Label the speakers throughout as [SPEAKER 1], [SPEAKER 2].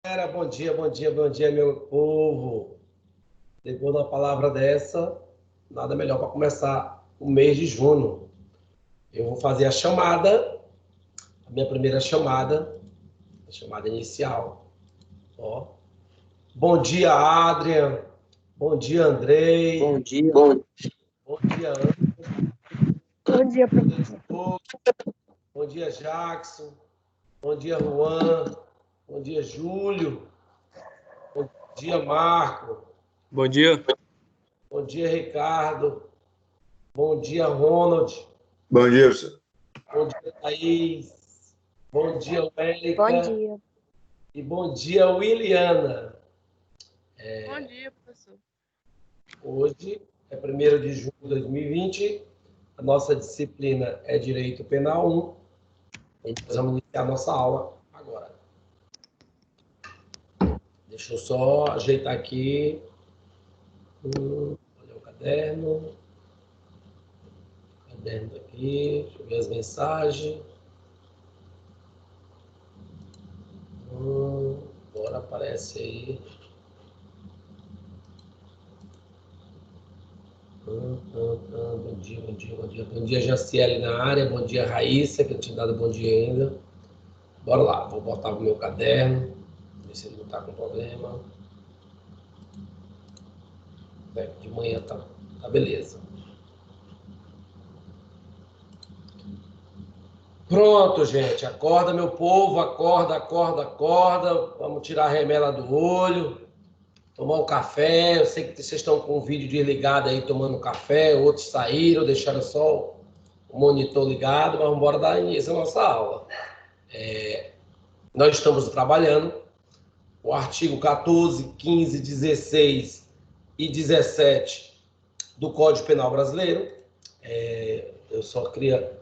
[SPEAKER 1] Bom dia, bom dia, bom dia, meu povo. Depois de uma palavra dessa, nada melhor para começar o mês de junho. Eu vou fazer a chamada, a minha primeira chamada, a chamada inicial. Ó. Bom dia, Adrian. Bom dia, Andrei.
[SPEAKER 2] Bom dia.
[SPEAKER 1] Bom dia, Ana.
[SPEAKER 3] Bom dia, professor.
[SPEAKER 1] Bom dia, Jackson. Bom dia, Juan. Bom dia, Júlio. Bom dia, Marco.
[SPEAKER 2] Bom dia.
[SPEAKER 1] Bom dia, Ricardo. Bom dia, Ronald.
[SPEAKER 4] Bom dia, professor.
[SPEAKER 1] Bom dia, Thaís. Bom dia, Wélica.
[SPEAKER 3] Bom dia.
[SPEAKER 1] E bom dia, Williana.
[SPEAKER 5] Bom dia, professor.
[SPEAKER 1] Hoje é 1º de junho de 2020. A nossa disciplina é Direito Penal 1. Nós vamos iniciar a nossa aula agora. Deixa eu só ajeitar aqui. Olha o caderno. Caderno aqui. Deixa eu ver as mensagens. Bora, aparece aí. Bom dia, bom dia, bom dia. Bom dia, Jaciele na área. Bom dia, Raíssa, que eu tinha dado bom dia ainda. Bora lá, vou botar o meu caderno. Ver se ele não está com problema. De manhã tá beleza. Pronto, gente. Acorda, meu povo. Acorda, acorda, acorda. Vamos tirar a remela do olho. Tomar um café. Eu sei que vocês estão com o vídeo desligado aí, tomando café. Outros saíram, deixaram só o monitor ligado. Mas vamos embora dar início à nossa aula. Nós estamos trabalhando o artigo 14, 15, 16 e 17 do Código Penal Brasileiro. Eu só queria...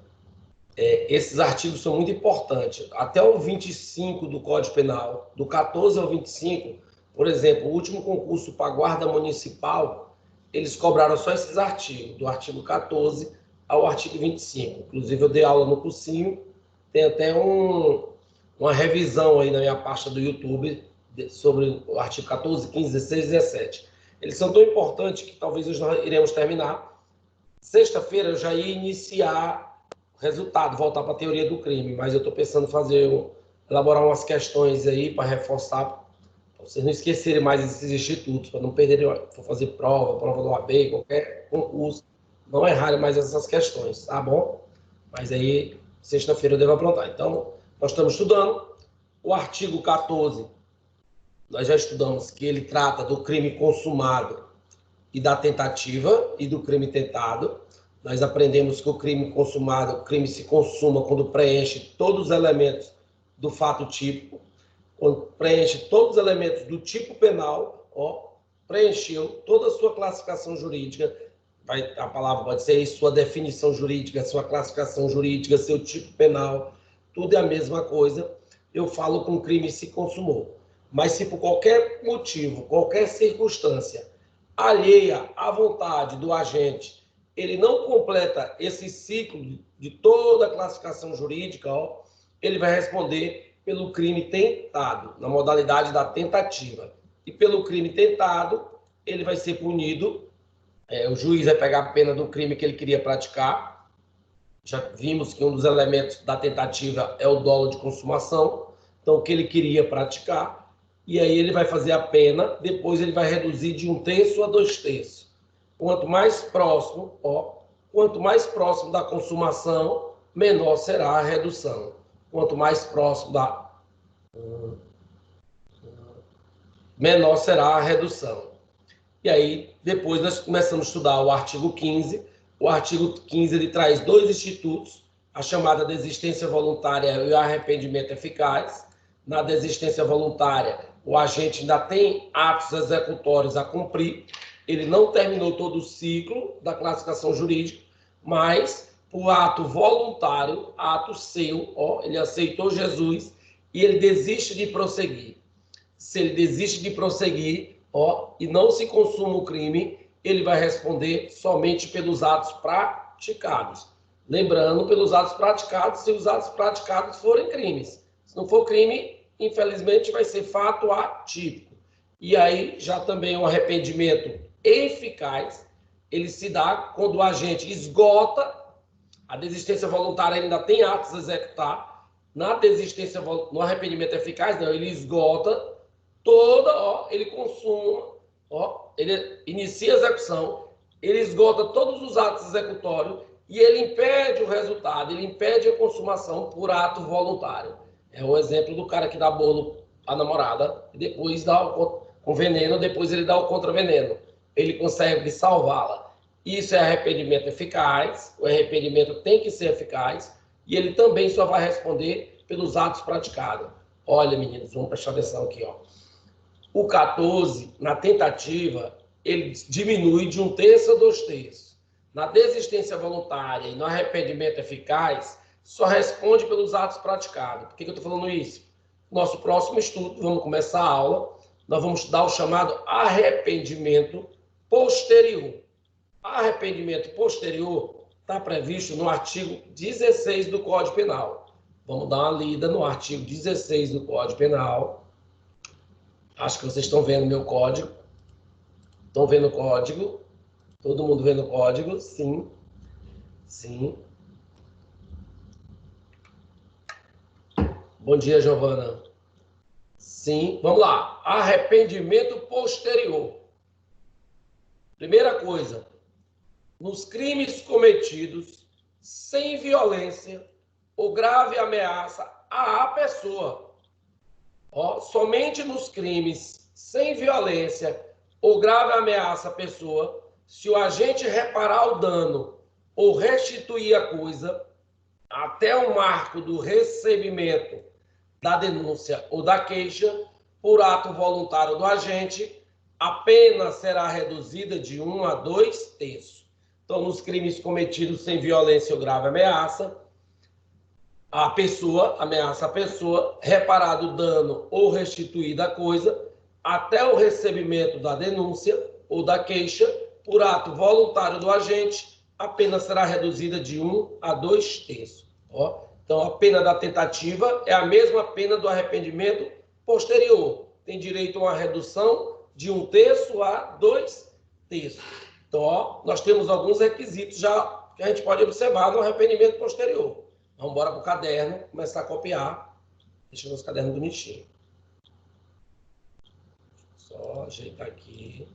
[SPEAKER 1] esses artigos são muito importantes. Até o 25 do Código Penal, do 14 ao 25, por exemplo, o último concurso para a Guarda Municipal, eles cobraram só esses artigos, do artigo 14 ao artigo 25. Inclusive, eu dei aula no cursinho, tem até uma revisão aí na minha pasta do YouTube sobre o artigo 14, 15, 16 e 17. Eles são tão importantes que talvez nós iremos terminar. Sexta-feira eu já ia iniciar o resultado, voltar para a teoria do crime, mas eu estou pensando em elaborar umas questões aí para reforçar, para vocês não esquecerem mais esses institutos, para não perderem, for fazer prova do OAB, qualquer concurso, não errarem mais essas questões, tá bom? Mas aí, sexta-feira eu devo aprontar. Então, nós estamos estudando o artigo 14, nós já estudamos que ele trata do crime consumado e da tentativa e do crime tentado. Nós aprendemos que o crime consumado, o crime se consuma quando preenche todos os elementos do fato típico, quando preenche todos os elementos do tipo penal, preencheu toda a sua classificação jurídica, a palavra pode ser sua definição jurídica, sua classificação jurídica, seu tipo penal, tudo é a mesma coisa. Eu falo que um crime se consumou. Mas se por qualquer motivo, qualquer circunstância alheia à vontade do agente, ele não completa esse ciclo de toda a classificação jurídica, ele vai responder pelo crime tentado, na modalidade da tentativa. E pelo crime tentado, ele vai ser punido, o juiz vai pegar a pena do crime que ele queria praticar. Já vimos que um dos elementos da tentativa é o dolo de consumação, então o que ele queria praticar, e aí ele vai fazer a pena, depois ele vai reduzir de 1/3 a 2/3. Quanto mais próximo da consumação, menor será a redução. Quanto mais próximo menor será a redução. E aí, depois nós começamos a estudar o artigo 15. O artigo 15 ele traz 2 institutos, a chamada desistência voluntária e o arrependimento eficaz. Na desistência voluntária, o agente ainda tem atos executórios a cumprir, ele não terminou todo o ciclo da classificação jurídica, mas o ato voluntário, ato seu, ele aceitou Jesus e ele desiste de prosseguir. Se ele desiste de prosseguir, e não se consuma o crime, ele vai responder somente pelos atos praticados. Lembrando, pelos atos praticados, se os atos praticados forem crimes. Se não for crime, infelizmente, vai ser fato atípico. E aí, já também o arrependimento eficaz, ele se dá quando o agente esgota, a desistência voluntária ainda tem atos a executar, no arrependimento eficaz, não, ele esgota ele consuma, ele inicia a execução, ele esgota todos os atos executórios e ele impede o resultado, ele impede a consumação por ato voluntário. É o exemplo do cara que dá bolo à namorada e depois dá com veneno, depois ele dá o contraveneno. Ele consegue salvá-la. Isso é arrependimento eficaz, o arrependimento tem que ser eficaz e ele também só vai responder pelos atos praticados. Olha, meninos, vamos prestar atenção aqui, ó. O 14, na tentativa, ele diminui de 1/3 a 2/3. Na desistência voluntária e no arrependimento eficaz, só responde pelos atos praticados. Por que eu estou falando isso? Nosso próximo estudo, vamos começar a aula, nós vamos estudar o chamado arrependimento posterior. Arrependimento posterior está previsto no artigo 16 do Código Penal. Vamos dar uma lida no artigo 16 do Código Penal. Acho que vocês estão vendo meu código. Estão vendo o código? Todo mundo vendo o código? Sim. Sim. Bom dia, Giovana. Sim. Vamos lá. Arrependimento posterior. Primeira coisa. Nos crimes cometidos sem violência ou grave ameaça à pessoa. Somente nos crimes sem violência ou grave ameaça à pessoa, se o agente reparar o dano ou restituir a coisa até o marco do recebimento da denúncia ou da queixa por ato voluntário do agente, a pena será reduzida de 1 a 2/3. Então, nos crimes cometidos sem violência ou grave ameaça, ameaça a pessoa, reparado o dano ou restituída a coisa, até o recebimento da denúncia ou da queixa, por ato voluntário do agente, a pena será reduzida de 1 a 2/3. Então, a pena da tentativa é a mesma pena do arrependimento posterior. Tem direito a uma redução de 1/3 a 2/3. Então, nós temos alguns requisitos já que a gente pode observar no arrependimento posterior. Vamos embora para o caderno, começar a copiar. Deixa os cadernos bonitinhos. Só ajeitar aqui.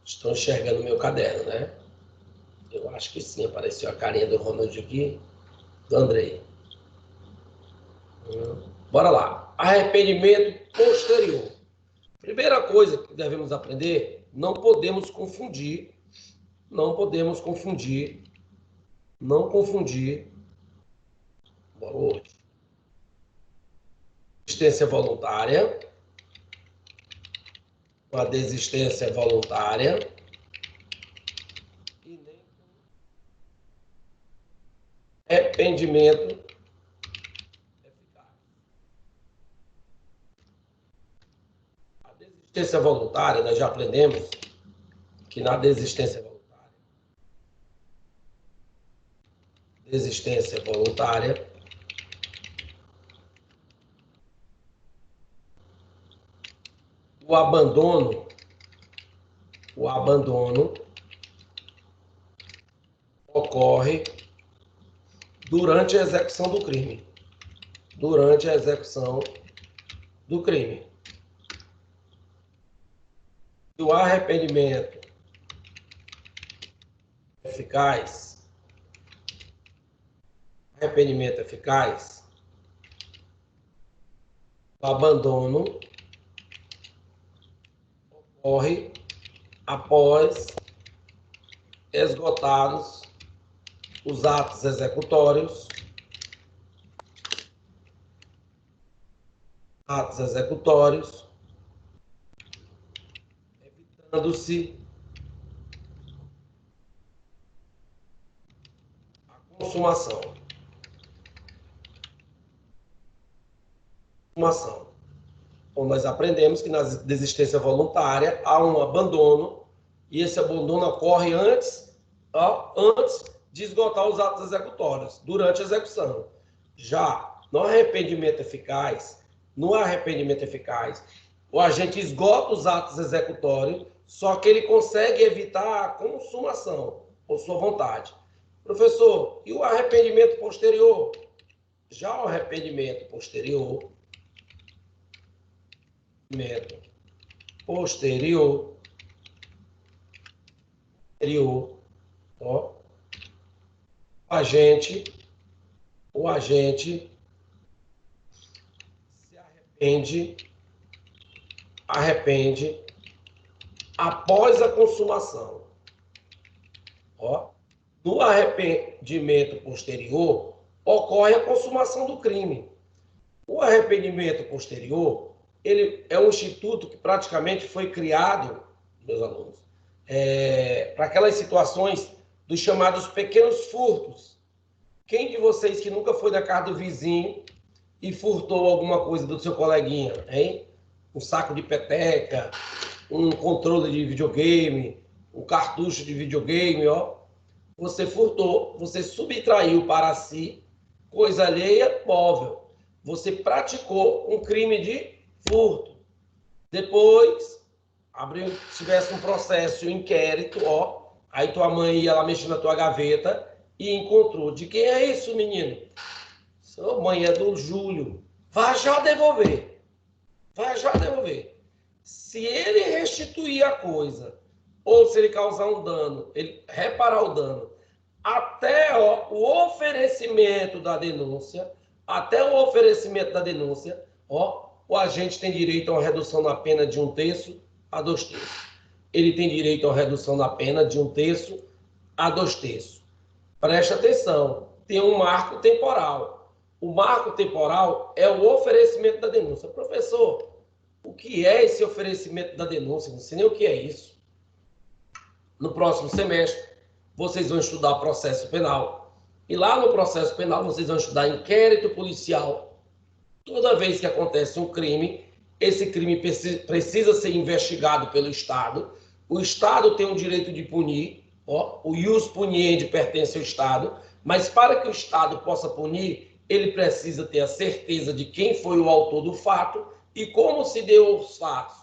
[SPEAKER 1] Estão enxergando o meu caderno, né? Eu acho que sim. Apareceu a carinha do Ronald aqui, do Andrei. Bora lá. Arrependimento posterior. Primeira coisa que devemos aprender, não podemos confundir, desistência voluntária, com a desistência voluntária e nem arrependimento eficaz. A desistência voluntária, nós já aprendemos que na desistência voluntária, o abandono ocorre durante a execução do crime. E o arrependimento eficaz, o abandono ocorre após esgotados os atos executórios, evitando-se a consumação. Então, nós aprendemos que na desistência voluntária há um abandono E esse abandono ocorre antes de esgotar os atos executórios, durante a execução. Já no arrependimento eficaz, o agente esgota os atos executórios, só que ele consegue evitar a consumação, por sua vontade. Professor, e o arrependimento posterior? Já o arrependimento posterior, ó, o agente se arrepende após a consumação. Ó, no arrependimento posterior, ocorre a consumação do crime. O arrependimento posterior, ele é um instituto que praticamente foi criado, meus alunos, para aquelas situações dos chamados pequenos furtos. Quem de vocês que nunca foi na casa do vizinho e furtou alguma coisa do seu coleguinha, hein? Um saco de peteca, um controle de videogame, um cartucho de videogame, ó. Você furtou, você subtraiu para si coisa alheia móvel. Você praticou um crime de furto. Depois, se tivesse um processo, um inquérito, ó, aí tua mãe ia lá mexer na tua gaveta e encontrou. De quem é isso, menino? Sua mãe é do Júlio. Vai já devolver. Se ele restituir a coisa, ou se ele causar um dano, ele reparar o dano, até o oferecimento da denúncia, o agente tem direito a uma redução na pena de 1/3 a 2/3. Ele tem direito a uma redução na pena de 1/3 a 2/3. Preste atenção, tem um marco temporal. O marco temporal é o oferecimento da denúncia. Professor, o que é esse oferecimento da denúncia? Não sei nem o que é isso. No próximo semestre, vocês vão estudar processo penal. E lá no processo penal, vocês vão estudar inquérito policial. Toda vez que acontece um crime, esse crime precisa ser investigado pelo Estado. O Estado tem o direito de punir, o ius puniendi pertence ao Estado, mas para que o Estado possa punir, ele precisa ter a certeza de quem foi o autor do fato e como se deu os fatos.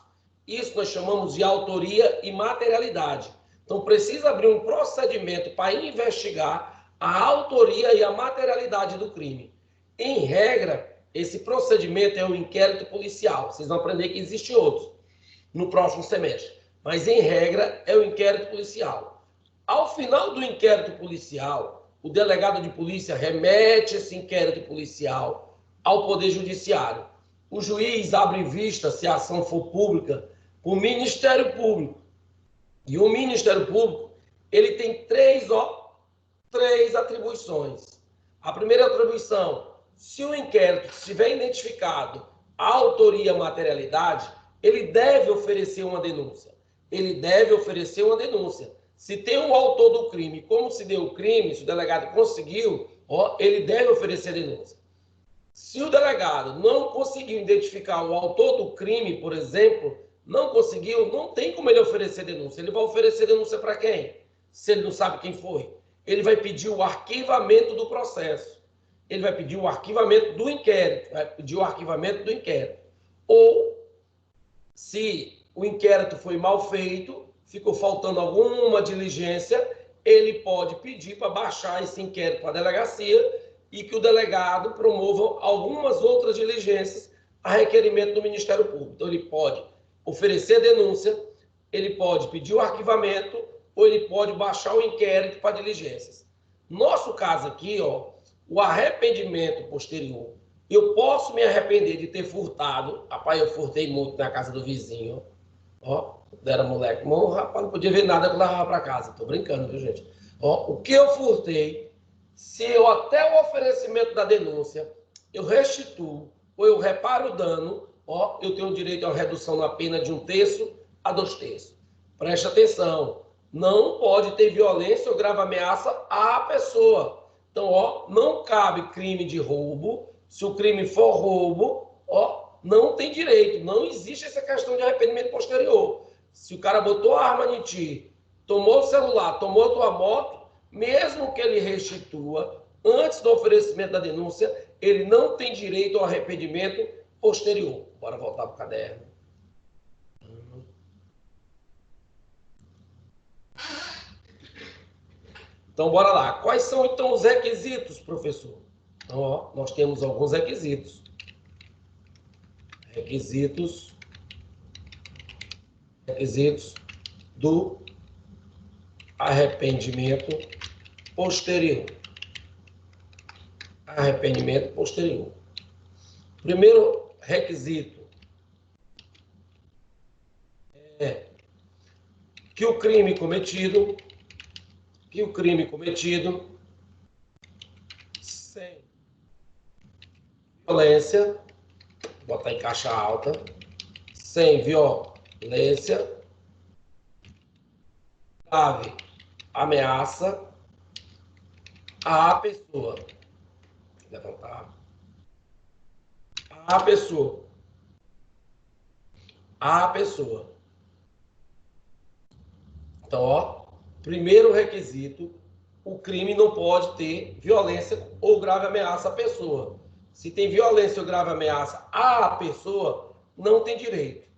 [SPEAKER 1] Isso nós chamamos de autoria e materialidade. Então, precisa abrir um procedimento para investigar a autoria e a materialidade do crime. Em regra, esse procedimento é o inquérito policial. Vocês vão aprender que existem outros no próximo semestre. Mas, em regra, é o inquérito policial. Ao final do inquérito policial, o delegado de polícia remete esse inquérito policial ao Poder Judiciário. O juiz abre vista, se a ação for pública, para o Ministério Público. E o Ministério Público, ele tem três atribuições. A primeira atribuição, se o inquérito estiver identificado a autoria e a materialidade, ele deve oferecer uma denúncia. Se tem um autor do crime, como se deu o crime, se o delegado conseguiu, ele deve oferecer denúncia. Se o delegado não conseguiu identificar o autor do crime, por exemplo, não tem como ele oferecer denúncia. Ele vai oferecer denúncia para quem? Se ele não sabe quem foi. Ele vai pedir o arquivamento do processo. Ele vai pedir o arquivamento do inquérito. Ou, se o inquérito foi mal feito, ficou faltando alguma diligência, ele pode pedir para baixar esse inquérito para a delegacia e que o delegado promova algumas outras diligências a requerimento do Ministério Público. Então, ele pode oferecer denúncia, ele pode pedir o arquivamento ou ele pode baixar o inquérito para diligências. Nosso caso aqui, o arrependimento posterior. Eu posso me arrepender de ter furtado. Rapaz, eu furtei muito na casa do vizinho. Era moleque. Mas o rapaz não podia ver nada que eu levava para casa. Estou brincando, viu, gente? O que eu furtei, se eu até o oferecimento da denúncia, eu restituo ou eu reparo o dano, eu tenho direito a uma redução na pena de 1/3 a 2/3. Preste atenção, não pode ter violência ou grave ameaça à pessoa. Então, não cabe crime de roubo. Se o crime for roubo, não tem direito. Não existe essa questão de arrependimento posterior. Se o cara botou a arma em ti, tomou o celular, tomou tua moto, mesmo que ele restitua, antes do oferecimento da denúncia, ele não tem direito ao arrependimento posterior. Bora voltar para o caderno. Então, bora lá. Quais são, então, os requisitos, professor? Então, ó, nós temos alguns requisitos. Requisitos do arrependimento posterior. Arrependimento posterior. Primeiro requisito é que o crime cometido sem violência, vou botar em caixa alta, sem violência, grave ameaça à pessoa. Levantar. A pessoa. Então, ó, primeiro requisito, o crime não pode ter violência ou grave ameaça à pessoa. Se tem violência ou grave ameaça à pessoa, não tem direito.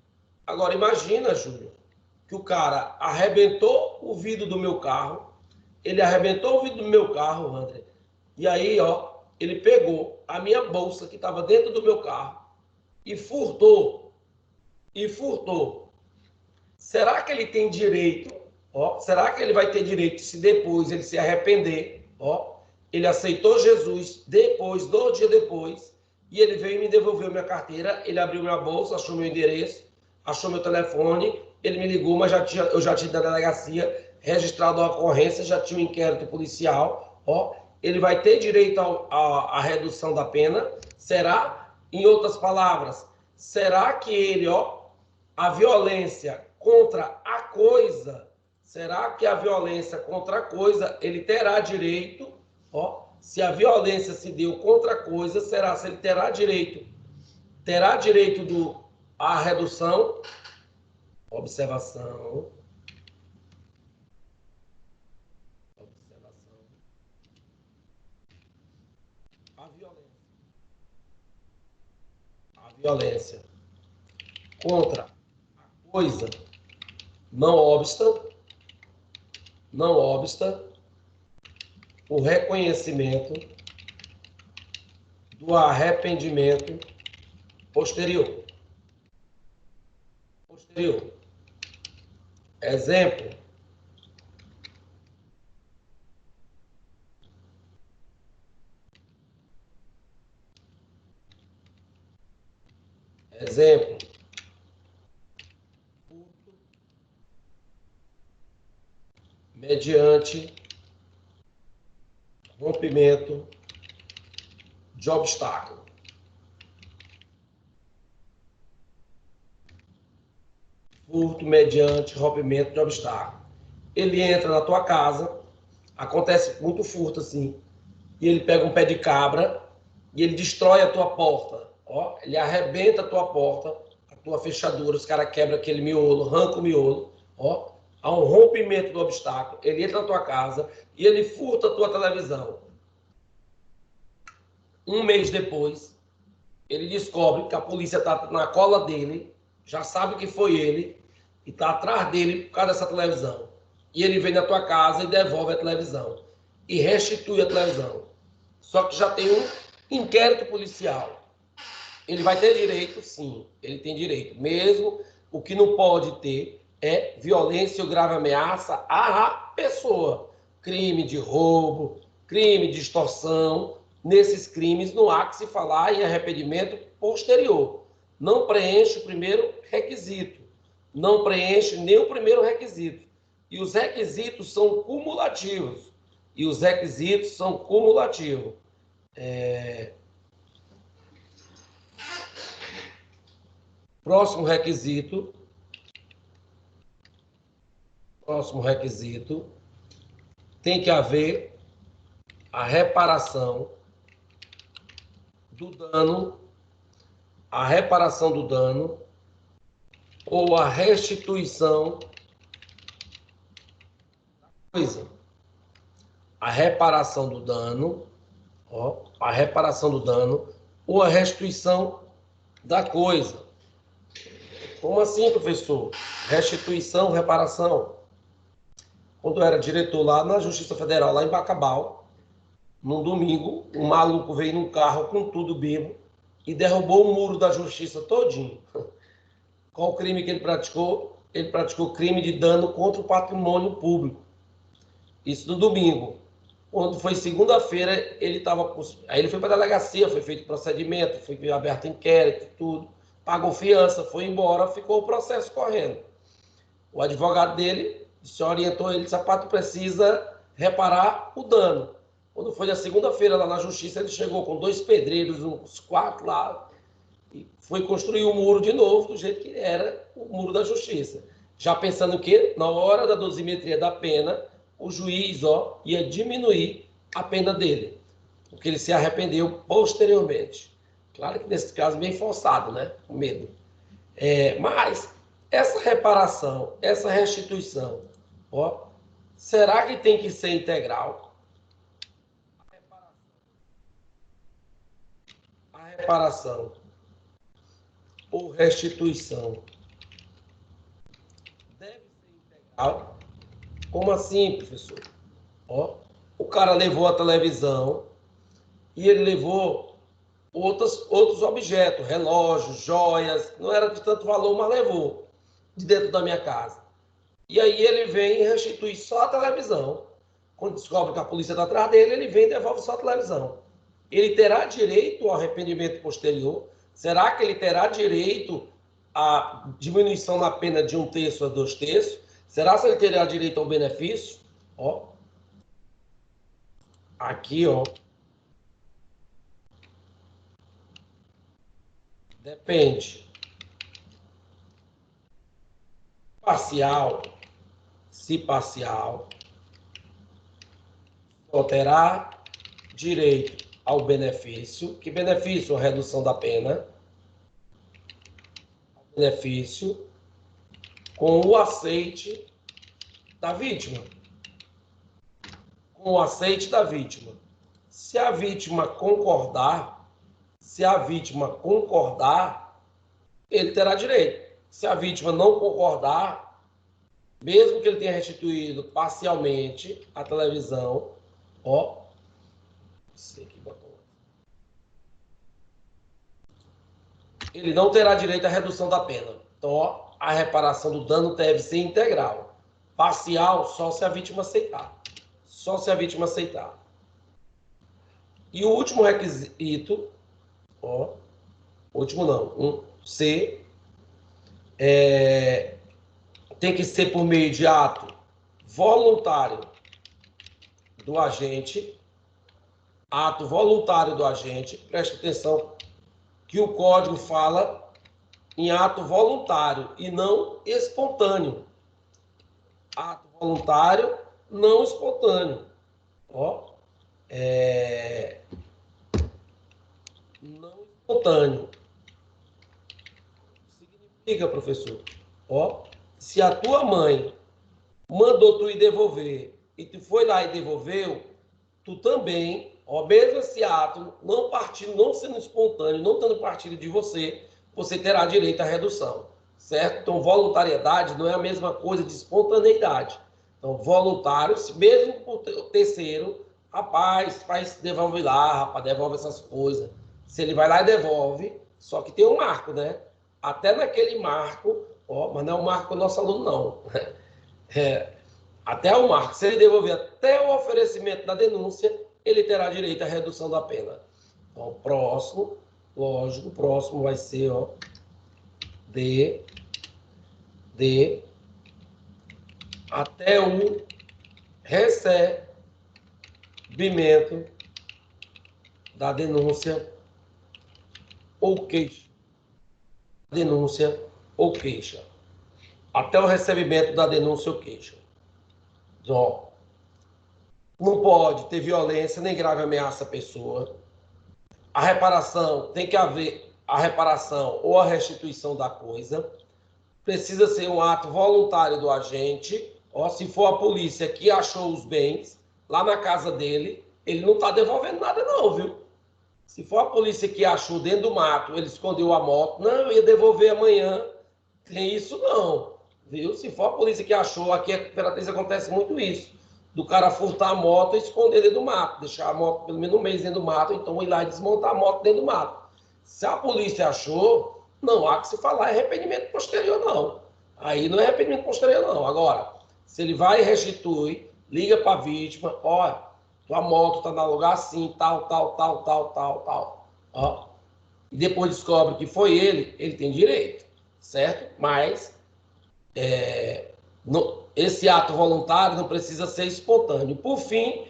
[SPEAKER 1] Agora, imagina, Júlio, que o cara arrebentou o vidro do meu carro, André, e aí, ó, ele pegou a minha bolsa que estava dentro do meu carro e furtou. Será que ele tem direito? Ó, será que ele vai ter direito se depois ele se arrepender? Ó, ele aceitou Jesus depois, 2 dias depois, e ele veio e me devolveu minha carteira, ele abriu minha bolsa, achou meu endereço, achou meu telefone, ele me ligou, mas eu já tinha na delegacia registrado a ocorrência, já tinha um inquérito policial, ó, ele vai ter direito à redução da pena? Será? Em outras palavras, será que ele, ó, a violência contra a coisa, será que a violência contra a coisa, ele terá direito, ó, se a violência se deu contra a coisa, será se ele terá direito à redução? Observação. A violência contra a coisa, não obsta o reconhecimento do arrependimento posterior. Exemplo. Mediante rompimento de obstáculo. Furto mediante rompimento de obstáculo. Ele entra na tua casa, acontece muito furto assim, e ele pega um pé de cabra e ele destrói a tua porta. Ó, ele arrebenta a tua porta, a tua fechadura, os caras quebram aquele miolo, arranca o miolo, ó, há um rompimento do obstáculo, ele entra na tua casa e ele furta a tua televisão. Um mês depois, ele descobre que a polícia está na cola dele, já sabe que foi ele, e está atrás dele por causa dessa televisão. E ele vem na tua casa e devolve a televisão. E restitui a televisão. Só que já tem um inquérito policial. Ele vai ter direito? Sim, ele tem direito. Mesmo o que não pode ter é violência ou grave ameaça à pessoa. Crime de roubo, crime de extorsão. Nesses crimes não há que se falar em arrependimento posterior. Não preenche o primeiro requisito. Não preenche nem o primeiro requisito. E os requisitos são cumulativos. Próximo requisito. Tem que haver a reparação do dano, ou a restituição coisa, a reparação do dano, ó, a reparação do dano ou a restituição da coisa. Como assim, professor? Restituição, reparação. Quando eu era diretor lá na Justiça Federal, lá em Bacabal, num domingo, um maluco veio num carro com tudo bêbado e derrubou o muro da Justiça todinho. Qual o crime que ele praticou? Ele praticou crime de dano contra o patrimônio público. Isso no domingo. Quando foi segunda-feira, ele estava... Aí ele foi para a delegacia, foi feito procedimento, foi aberto inquérito, tudo. Pagou fiança, foi embora, ficou o processo correndo. O advogado dele se orientou, ele disse, Sapato precisa reparar o dano. Quando foi na segunda-feira lá na Justiça, ele chegou com 2 pedreiros, uns 4 lá, e foi construir o muro de novo, do jeito que era o muro da Justiça. Já pensando que, na hora da dosimetria da pena, o juiz ia diminuir a pena dele, porque ele se arrependeu posteriormente. Claro que nesse caso bem forçado, né? Com medo. Mas essa reparação, essa restituição, será que tem que ser integral? A reparação ou restituição deve ser integral? Como assim, professor? O cara levou a televisão e ele levou outros objetos, relógios, joias, não era de tanto valor, mas levou de dentro da minha casa. E aí ele vem e restitui só a televisão. Quando descobre que a polícia está atrás dele, ele vem e devolve só a televisão. Ele terá direito ao arrependimento posterior? Será que ele terá direito à diminuição na pena de 1/3 a 2/3? Será que ele terá direito ao benefício? Aqui, depende. Parcial, se parcial, só terá direito ao benefício. Que benefício? A redução da pena. Benefício com o aceite da vítima. Com o aceite da vítima. Se a vítima concordar, ele terá direito. Se a vítima não concordar, mesmo que ele tenha restituído parcialmente a televisão, ele não terá direito à redução da pena. Então, a reparação do dano deve ser integral. Parcial, só se a vítima aceitar. Só se a vítima aceitar. E o último requisito, último não, C, tem que ser por meio de ato voluntário do agente. Ato voluntário do agente, preste atenção que o código fala em ato voluntário e não espontâneo. Ato voluntário, não espontâneo. Não espontâneo. Significa, professor, se a tua mãe mandou tu ir devolver e tu foi lá e devolveu, tu também, mesmo esse ato, não sendo espontâneo, não tendo partido de você, você terá direito à redução, certo? Então, voluntariedade não é a mesma coisa de espontaneidade. Então, voluntário, mesmo por terceiro, rapaz, devolve lá, rapaz, devolve essas coisas. Se ele vai lá e devolve, só que tem um marco, né? Até naquele marco, mas não é o marco do nosso aluno, não. Até o marco, se ele devolver até o oferecimento da denúncia, ele terá direito à redução da pena. Então, o próximo, lógico, o próximo vai ser, até o recebimento da denúncia ou queixa. Denúncia ou queixa. Até o recebimento da denúncia ou queixa. Não pode ter violência nem grave ameaça à pessoa. A reparação, tem que haver a reparação ou a restituição da coisa. Precisa ser um ato voluntário do agente, Ó, se for a polícia que achou os bens lá na casa dele, ele não está devolvendo nada não, viu? Se for a polícia que achou dentro do mato, ele escondeu a moto, não, eu ia devolver amanhã. Tem isso não, viu? Se for a polícia que achou, aqui em Imperatriz acontece muito isso. Do cara furtar a moto e esconder dentro do mato, deixar a moto pelo menos um mês dentro do mato, então ir lá e desmontar a moto dentro do mato. Se a polícia achou, não há que se falar em arrependimento posterior, não. Aí não é arrependimento posterior, não. Agora, se ele vai e restitui, liga para a vítima, olha, tua moto está no lugar assim, tal. Ó. E depois descobre que foi ele tem direito, certo? Mas esse ato voluntário não precisa ser espontâneo. Por fim,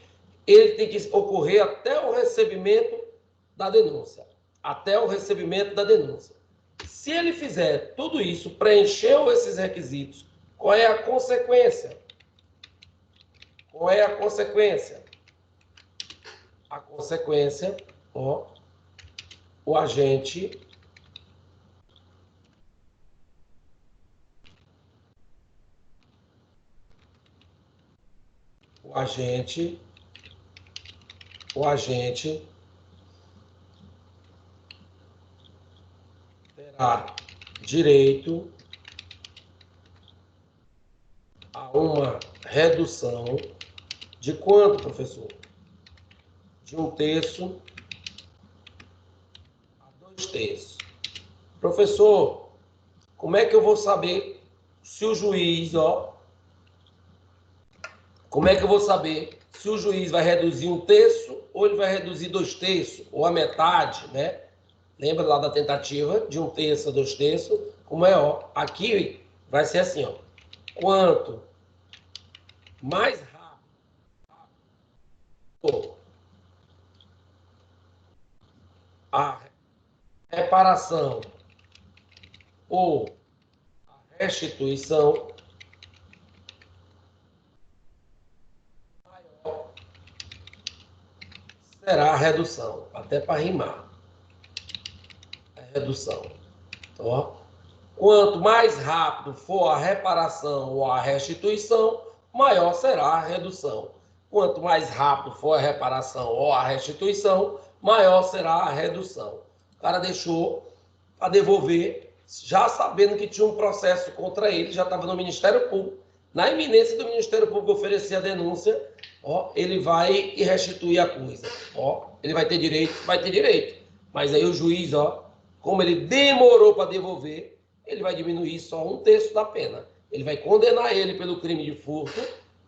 [SPEAKER 1] ele tem que ocorrer até o recebimento da denúncia. Até o recebimento da denúncia. Se ele fizer tudo isso, preencheu esses requisitos, qual é a consequência? Qual é a consequência? A consequência, ó, o agente terá direito a uma redução de quanto, professor? De 1/3 a 2/3. Professor, como é que eu vou saber se o juiz, como é que eu vou saber se o juiz vai reduzir 1/3 ou ele vai reduzir 2/3 ou a metade, né? Lembra lá da tentativa de 1/3 a 2/3? Como é, ó, aqui vai ser assim, ó. Quanto mais rápido a reparação ou a restituição, maior será a redução, até para rimar. A redução. Então, ó, quanto mais rápido for a reparação ou a restituição, maior será a redução. Quanto mais rápido for a reparação ou a restituição, maior será a redução. O cara deixou para devolver, já sabendo que tinha um processo contra ele, já estava no Ministério Público. Na iminência do Ministério Público oferecer a denúncia, ó, ele vai e restituir a coisa. Ó, ele vai ter direito, Mas aí o juiz, ó, como ele demorou para devolver, ele vai diminuir só 1/3 da pena. Ele vai condenar ele pelo crime de furto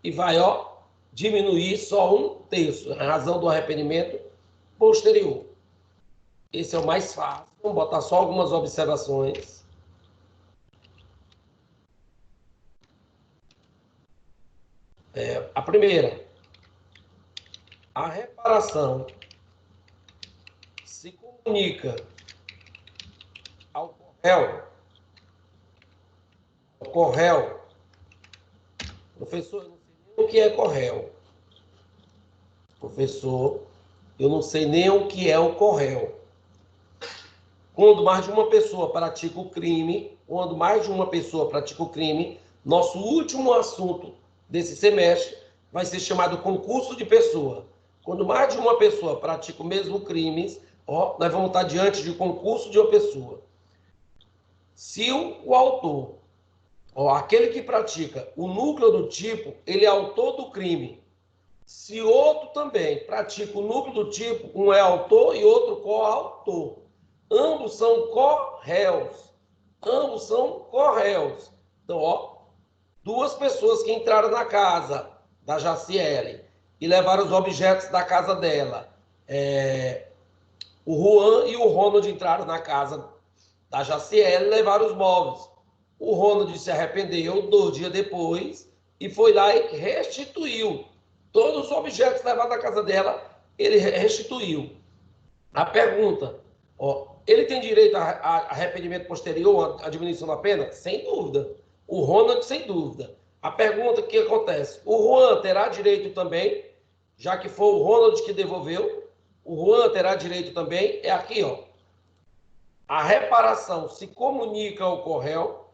[SPEAKER 1] e vai, ó, diminuir só 1/3, a razão do arrependimento posterior. Esse é o mais fácil. Vamos botar só algumas observações. A primeira, a reparação se comunica ao corréu. Professor, eu não sei nem o que é corréu. Professor, eu não sei nem o que é o corréu. Quando mais de uma pessoa pratica o crime, nosso último assunto desse semestre vai ser chamado concurso de pessoa. Quando mais de uma pessoa pratica o mesmo crime, ó, nós vamos estar diante de concurso de uma pessoa. Se o autor, ó, aquele que pratica o núcleo do tipo, ele é autor do crime. Se outro também pratica o núcleo do tipo, um é autor e outro coautor. Ambos são corréus. Então, ó, duas pessoas que entraram na casa da Jaciele e levaram os objetos da casa dela. O Juan e o Ronald entraram na casa da Jaciele e levaram os móveis. O Ronald se arrependeu 2 dias depois e foi lá e restituiu. Todos os objetos levados da casa dela, ele restituiu. A pergunta, ó, ele tem direito a arrependimento posterior, a diminuição da pena? Sem dúvida. O Ronald, sem dúvida. A pergunta que acontece, o Juan terá direito também, já que foi o Ronald que devolveu, o Juan terá direito também, é aqui, ó. A reparação se comunica ao corréu,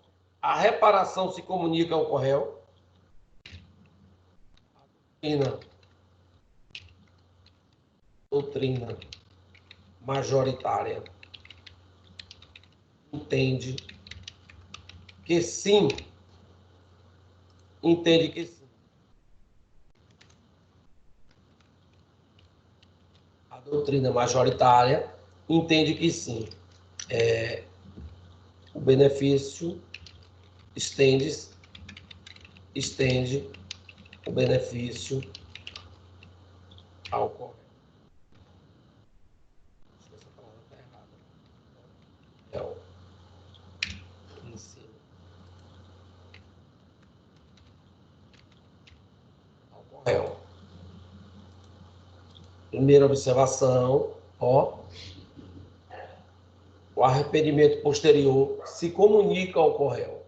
[SPEAKER 1] doutrina majoritária entende que sim. Entende que sim. A doutrina majoritária entende que sim. O benefício estende o benefício ao correto. Essa palavra está errada. É o ensino ao correto. Primeira observação, ó. O arrependimento posterior se comunica ao corréu.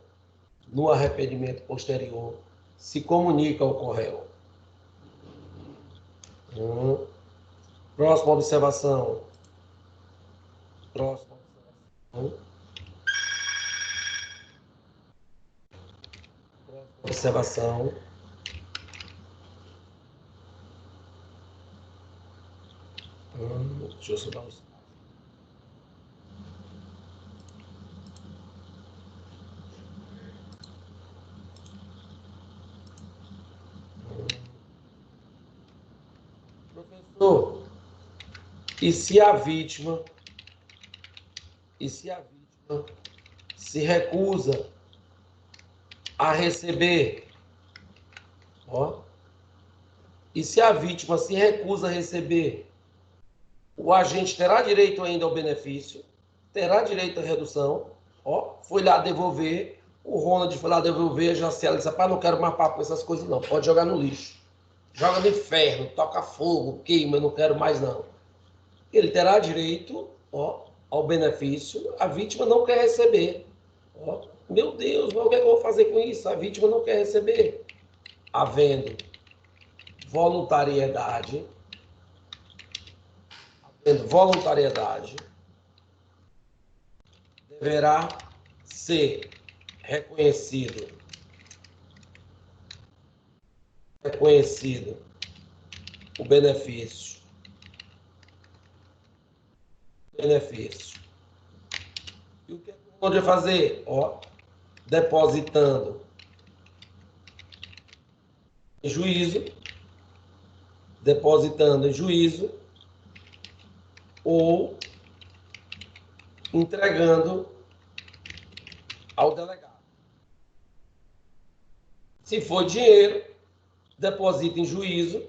[SPEAKER 1] No arrependimento posterior, se comunica ao corréu. Próxima observação. Próxima observação. Deixa eu só dar uns... Professor, e se a vítima se recusa a receber, ó, e se a vítima se recusa a receber, o agente terá direito ainda ao benefício, terá direito à redução, ó, foi lá devolver, o Ronald foi lá devolver, a Jaciela disse, rapaz, não quero mais papo com essas coisas não, pode jogar no lixo. Joga no inferno, toca fogo, queima, não quero mais não. Ele terá direito, ó, ao benefício, a vítima não quer receber. Ó, meu Deus, mas o que é que eu vou fazer com isso? A vítima não quer receber. Havendo voluntariedade, deverá ser reconhecido o benefício. E o que pode fazer? Ó, depositando em juízo, ou entregando ao delegado. Se for dinheiro, deposita em juízo.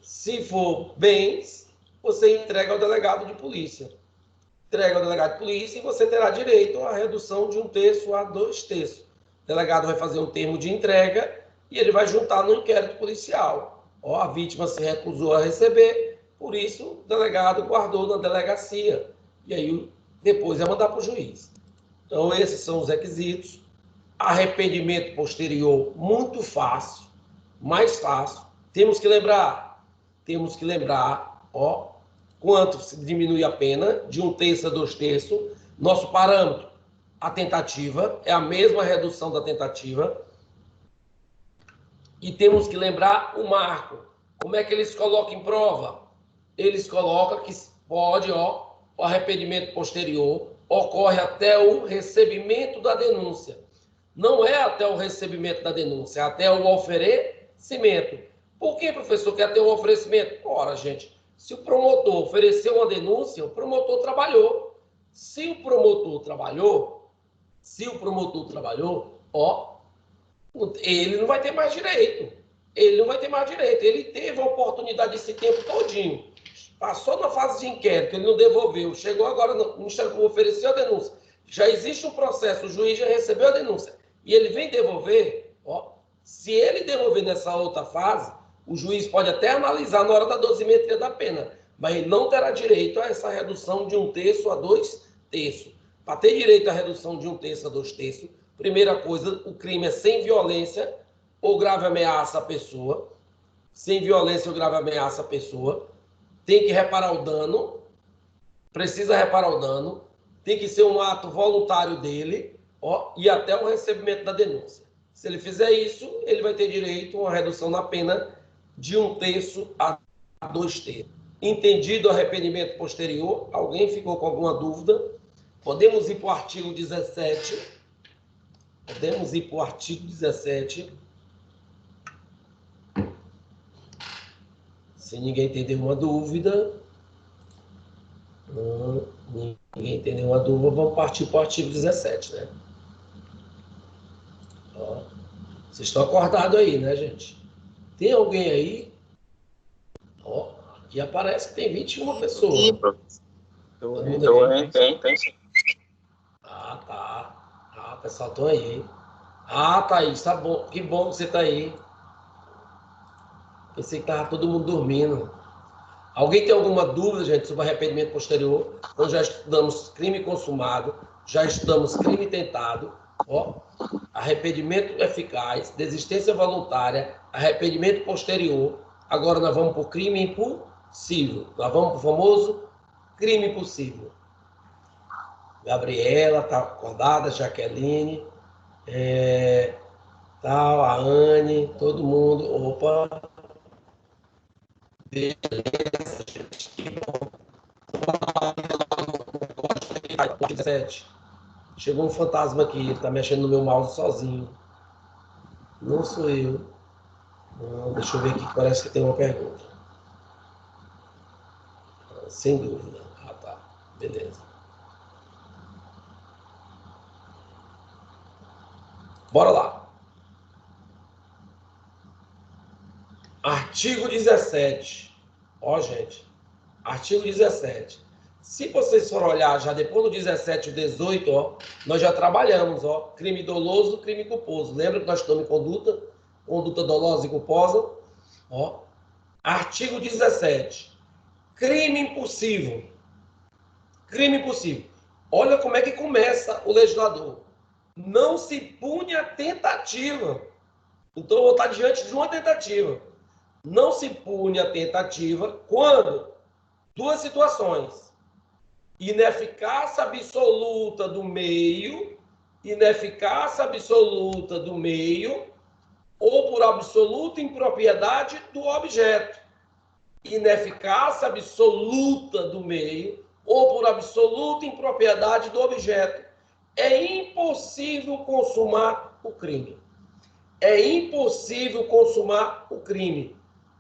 [SPEAKER 1] Se for bens, você entrega ao delegado de polícia. Entrega ao delegado de polícia e você terá direito à redução de 1/3 a 2/3. O delegado vai fazer um termo de entrega e ele vai juntar no inquérito policial. Ó, a vítima se recusou a receber, por isso o delegado guardou na delegacia. E aí depois é mandar para o juiz. Então esses são os requisitos. Arrependimento posterior, muito fácil, mais fácil. Temos que lembrar, ó, quanto se diminui a pena, de 1/3 a 2/3. Nosso parâmetro, a tentativa, é a mesma redução da tentativa. E temos que lembrar o marco. Como é que eles colocam em prova? Eles colocam que pode, ó, o arrependimento posterior ocorre até o recebimento da denúncia. Não é até o recebimento da denúncia, é até o oferecimento. Por que, professor, quer ter o oferecimento? Ora, gente, se o promotor ofereceu uma denúncia, o promotor trabalhou. Se o promotor trabalhou, ó, ele não vai ter mais direito. Ele teve a oportunidade desse tempo todinho. Passou na fase de inquérito, ele não devolveu. Chegou agora no Ministério Público, ofereceu a denúncia. Já existe um processo, o juiz já recebeu a denúncia. E ele vem devolver, ó. Se ele devolver nessa outra fase, o juiz pode até analisar na hora da dosimetria da pena, mas ele não terá direito a essa redução de 1/3 a 2/3. Para ter direito à redução de 1/3 a 2/3, primeira coisa, o crime é sem violência ou grave ameaça à pessoa. Sem violência ou grave ameaça à pessoa. Tem que reparar o dano. Precisa reparar o dano. Tem que ser um ato voluntário dele, ó, e até o recebimento da denúncia. Se ele fizer isso, ele vai ter direito a uma redução na pena de 1/3 a 2/3. Entendido o arrependimento posterior? Alguém ficou com alguma dúvida? Podemos ir para o artigo 17. Podemos ir para o artigo 17. Se ninguém tem nenhuma dúvida, ninguém tem nenhuma dúvida, vamos partir para o artigo 17, né? Ó, vocês estão acordados aí, né, gente? Tem alguém aí? Ó, aqui aparece que tem 21 pessoas.
[SPEAKER 2] Sim, professor. Tem sim.
[SPEAKER 1] Ah, tá. Ah, o pessoal estão aí, hein? Ah, Thaís, tá bom. Que bom que você tá aí. Pensei que tava todo mundo dormindo. Alguém tem alguma dúvida, gente, sobre arrependimento posterior? Nós já estudamos crime consumado, já estudamos crime tentado, ó, arrependimento eficaz, desistência voluntária, arrependimento posterior. Agora nós vamos para o crime impossível. Nós vamos para o famoso crime impossível. Gabriela está acordada, Jaqueline, tal, a Anne, todo mundo. Opa! Beleza, gente. Que bom. 17. Chegou um fantasma aqui, ele está mexendo no meu mouse sozinho. Não sou eu. Não, deixa eu ver aqui, parece que tem uma pergunta. Sem dúvida. Ah, tá. Beleza. Bora lá. Artigo 17. Ó, gente. Artigo 17. Se vocês forem olhar já depois do 17 e 18, ó, nós já trabalhamos, ó, crime doloso, crime culposo. Lembra que nós estamos em conduta dolosa e culposa? Ó. Artigo 17. Crime impossível. Crime impossível. Olha como é que começa o legislador. Não se pune a tentativa. Então, eu vou estar diante de uma tentativa. Não se pune a tentativa quando? Duas situações. Ineficácia absoluta do meio, ineficácia absoluta do meio, ou por absoluta impropriedade do objeto. Ineficácia absoluta do meio, ou por absoluta impropriedade do objeto. É impossível consumar o crime. É impossível consumar o crime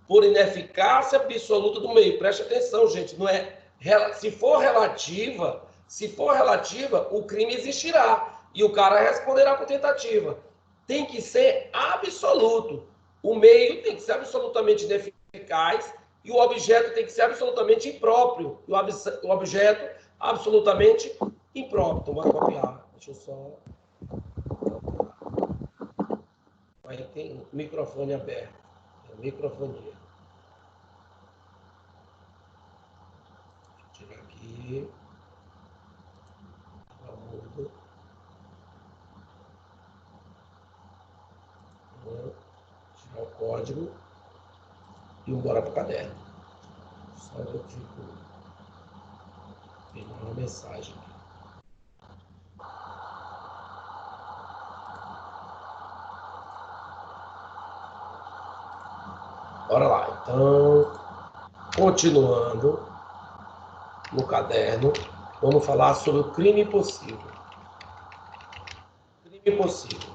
[SPEAKER 1] por ineficácia absoluta do meio. Preste atenção, gente, não é se for relativa, o crime existirá e o cara responderá por tentativa. Tem que ser absoluto. O meio tem que ser absolutamente ineficaz e o objeto tem que ser absolutamente impróprio. E o objeto absolutamente impróprio. Então, bora copiar. Deixa eu só... Aí tem o microfone aberto. Microfonia. Vou tirar aqui. Mudo. Vou tirar o código e embora para o caderno. Só eu fico vendo uma mensagem aqui. Bora lá. Então, continuando no caderno, vamos falar sobre o crime possível. Crime possível.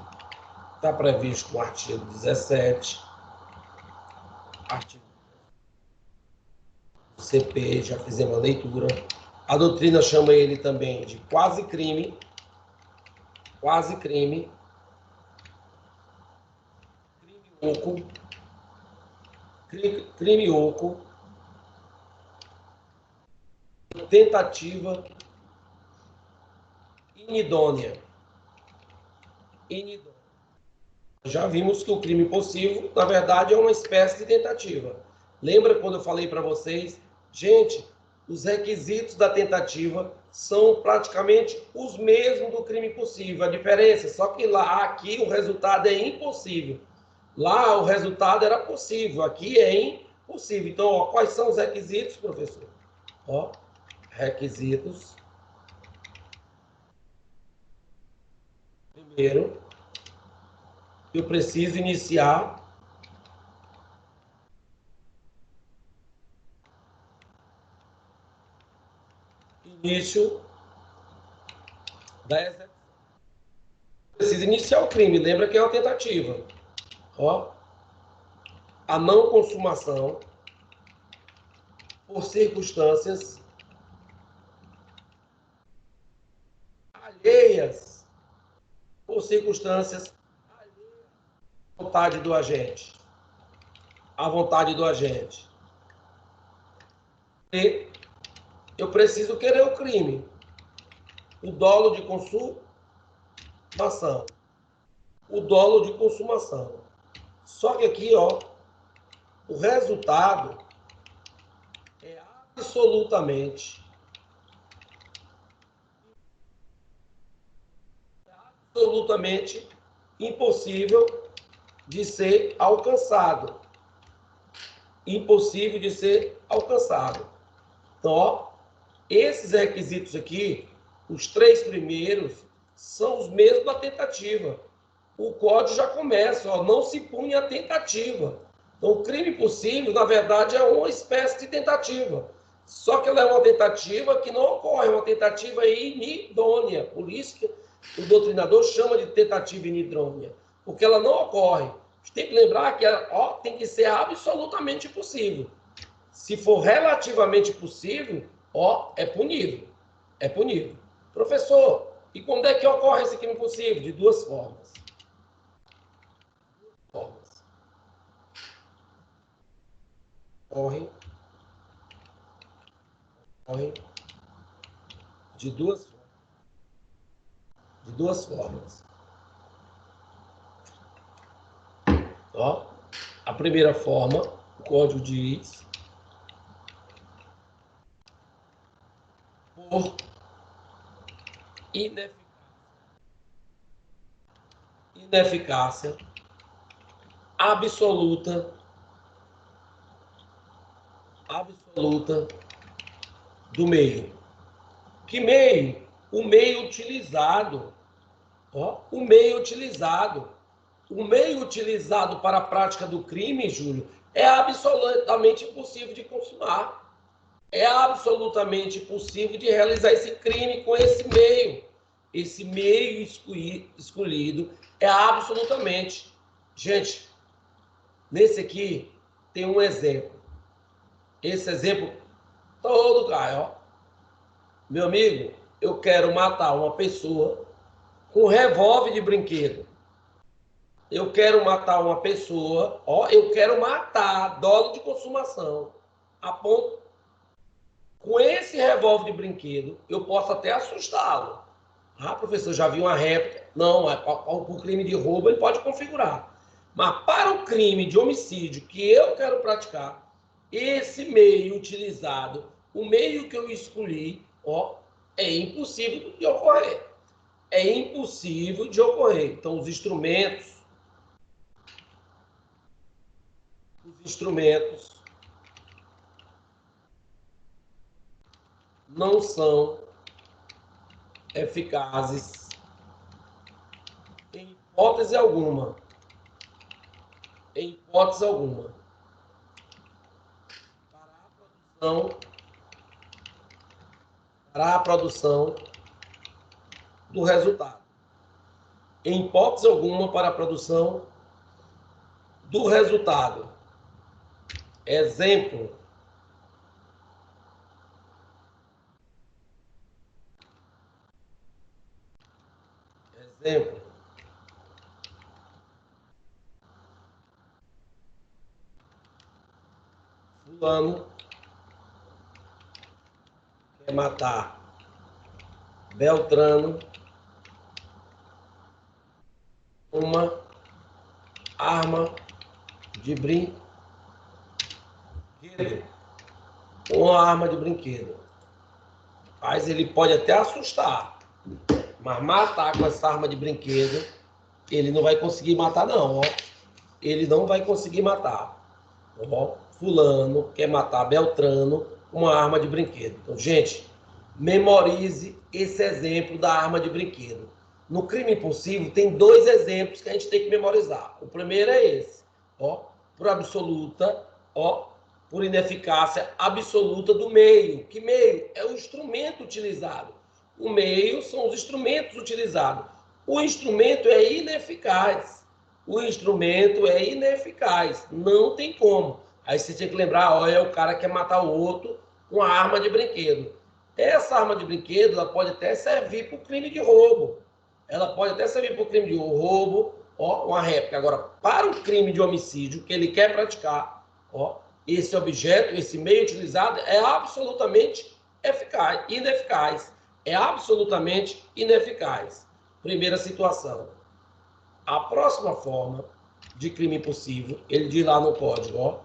[SPEAKER 1] Está previsto no artigo 17, artigo CP, já fizemos a leitura. A doutrina chama ele também de quase crime, crime oco, crime oco, tentativa inidônea. Já vimos que o crime possível, na verdade, é uma espécie de tentativa. Lembra quando eu falei para vocês? Gente, os requisitos da tentativa são praticamente os mesmos do crime possível. A diferença é só que lá, aqui, o resultado é impossível. Lá, o resultado era possível. Aqui é impossível. Então, ó, quais são os requisitos, professor? Ó, requisitos. Primeiro, eu preciso iniciar início da execução. Precisa iniciar o crime, lembra que é uma tentativa. Ó, a não consumação por circunstâncias alheias, por circunstâncias alheias à vontade do agente. À vontade do agente. E eu preciso querer o crime. O dolo de consumação. O dolo de consumação. Só que aqui, ó, o resultado é absolutamente impossível de ser alcançado. Impossível de ser alcançado. Então, ó, esses requisitos aqui, os 3 primeiros, são os mesmos da tentativa. O código já começa, ó, não se punha a tentativa. Então, o crime possível, na verdade, é uma espécie de tentativa. Só que ela é uma tentativa que não ocorre, é uma tentativa inidônea. Por isso que o doutrinador chama de tentativa inidônea, porque ela não ocorre. Tem que lembrar que ó, tem que ser absolutamente possível. Se for relativamente possível, ó, é punível. É punível. Professor, e quando é que ocorre esse crime possível? De 2 formas. Ocorre de duas formas. Ó, a primeira forma, o código diz por ineficácia absoluta do meio. Que meio? O meio utilizado. Ó, o meio utilizado. O meio utilizado para a prática do crime, Júlio, é absolutamente impossível de consumar. É absolutamente impossível de realizar esse crime com esse meio. Esse meio escolhido é absolutamente. Gente, nesse aqui tem um exemplo. Esse exemplo todo cai, ó. Meu amigo, eu quero matar uma pessoa com revólver de brinquedo. Eu quero matar uma pessoa, ó, eu quero matar, dolo de consumação, a ponto, com esse revólver de brinquedo, eu posso até assustá-lo. Ah, professor, já vi uma réplica. Não, o crime de roubo ele pode configurar. Mas para o crime de homicídio que eu quero praticar, esse meio utilizado, o meio que eu escolhi, ó, é impossível de ocorrer. É impossível de ocorrer. Então, os instrumentos não são eficazes em hipótese alguma. Em hipótese alguma. Para a produção do resultado. Em hipótese alguma para a produção do resultado. Exemplo. Fulano quer matar Beltrano uma arma de brinquedo. Uma arma de brinquedo. Mas ele pode até assustar. Mas matar com essa arma de brinquedo, ele não vai conseguir matar, não. Ó. Ele não vai conseguir matar. Ó. Fulano quer matar Beltrano com uma arma de brinquedo. Então, gente, memorize esse exemplo da arma de brinquedo. No crime impossível, tem 2 exemplos que a gente tem que memorizar. O primeiro é esse. Ó, por absoluta por ineficácia absoluta do meio. Que meio? É o instrumento utilizado. O meio são os instrumentos utilizados. O instrumento é ineficaz. O instrumento é ineficaz. Não tem como. Aí você tinha que lembrar, olha, o cara quer matar o outro com a arma de brinquedo. Essa arma de brinquedo, ela pode até servir para o crime de roubo. Ela pode até servir para o crime de roubo, ó, uma réplica. Agora, para o crime de homicídio que ele quer praticar, ó, esse objeto, esse meio utilizado é absolutamente ineficaz. É absolutamente ineficaz. Primeira situação. A próxima forma de crime impossível, ele diz lá no código, ó,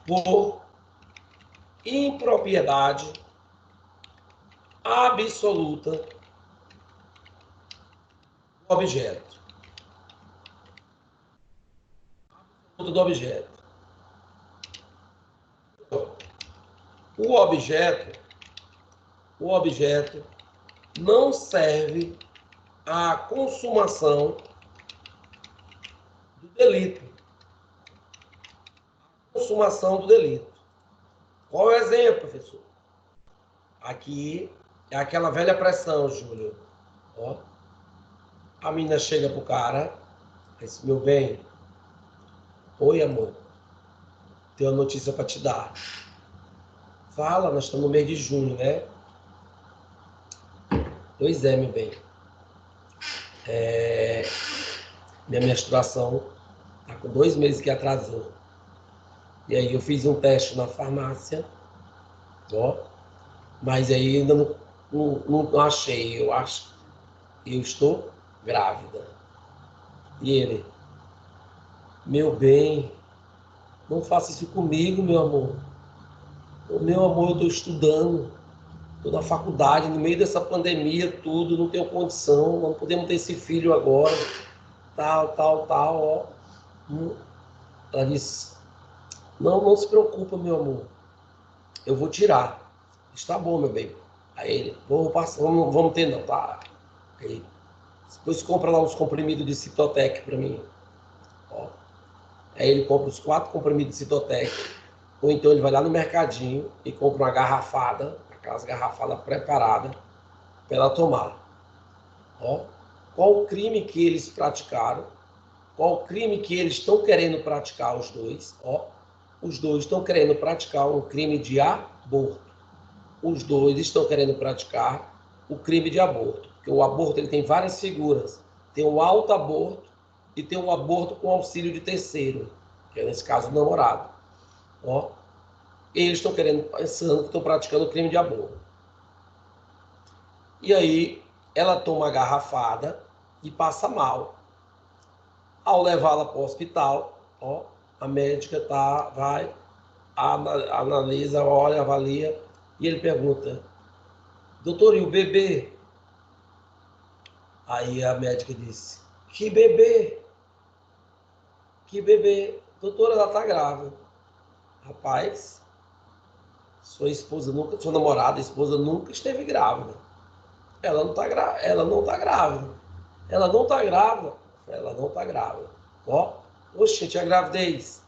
[SPEAKER 1] por impropriedade absoluta do objeto. Do objeto. O objeto não serve à consumação do delito. Consumação do delito. Qual é o exemplo, professor? Aqui é aquela velha pressão, Júlio. Ó, a menina chega pro cara, diz, meu bem, oi, amor, tenho uma notícia para te dar. Fala, nós estamos no mês de junho, né? Pois é, meu bem. Minha menstruação está com 2 meses que atrasou. E aí eu fiz um teste na farmácia, ó, mas aí ainda não achei. Eu acho que eu estou grávida. E ele, meu bem, não faça isso comigo, meu amor. Meu amor, eu estou estudando, estou na faculdade, no meio dessa pandemia, tudo, não tenho condição, não podemos ter esse filho agora, tal, ó. Ela disse, não se preocupa, meu amor, eu vou tirar. Está bom, meu bem. Aí ele, vamos ter não, tá? Aí, depois compra lá uns comprimidos de Citotec para mim. Ó. Aí ele compra os 4 comprimidos de Citotec, ou então ele vai lá no mercadinho e compra uma garrafada, aquelas garrafadas preparadas para ela tomar. Ó. Qual o crime que eles praticaram? Qual o crime que eles estão querendo praticar, os dois? Ó. Os dois estão querendo praticar um crime de aborto. Os dois estão querendo praticar o crime de aborto. Porque o aborto ele tem várias figuras. Tem o autoaborto e tem o aborto com auxílio de terceiro, que é nesse caso o namorado. Ó, eles estão pensando que estão praticando o crime de aborto. E aí ela toma a garrafada e passa mal. Ao levá-la para o hospital, ó, a médica vai, analisa, olha, avalia, e ele pergunta, doutor, e o bebê? Aí a médica disse, que bebê? Que bebê? Doutora, ela está grávida. Rapaz, sua namorada, esposa nunca esteve grávida. Ela não está grávida. Ela não está grávida. Ela não está grávida. Ela não está grávida. Ó, oxe, a gravidez.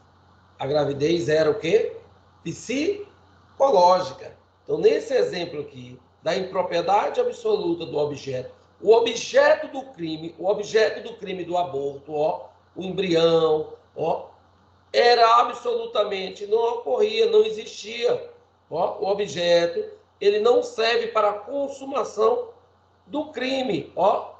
[SPEAKER 1] A gravidez era o quê? Psicológica. Então, nesse exemplo aqui, da impropriedade absoluta do objeto, o objeto do crime do aborto, ó, o embrião, ó, era absolutamente, não ocorria, não existia. Ó, o objeto, ele não serve para a consumação do crime. Ó.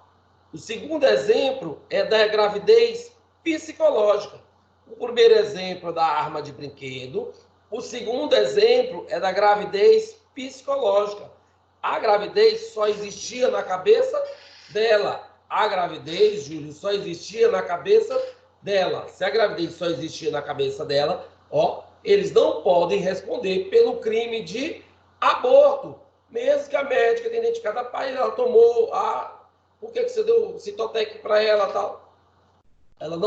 [SPEAKER 1] O segundo exemplo é da gravidez psicológica. O primeiro exemplo é da arma de brinquedo. O segundo exemplo é da gravidez psicológica. A gravidez só existia na cabeça dela. A gravidez, Júlio, só existia na cabeça dela. Se a gravidez só existia na cabeça dela, ó, eles não podem responder pelo crime de aborto. Mesmo que a médica tenha identificado, pai, ela tomou por que você deu Citotec para ela tal?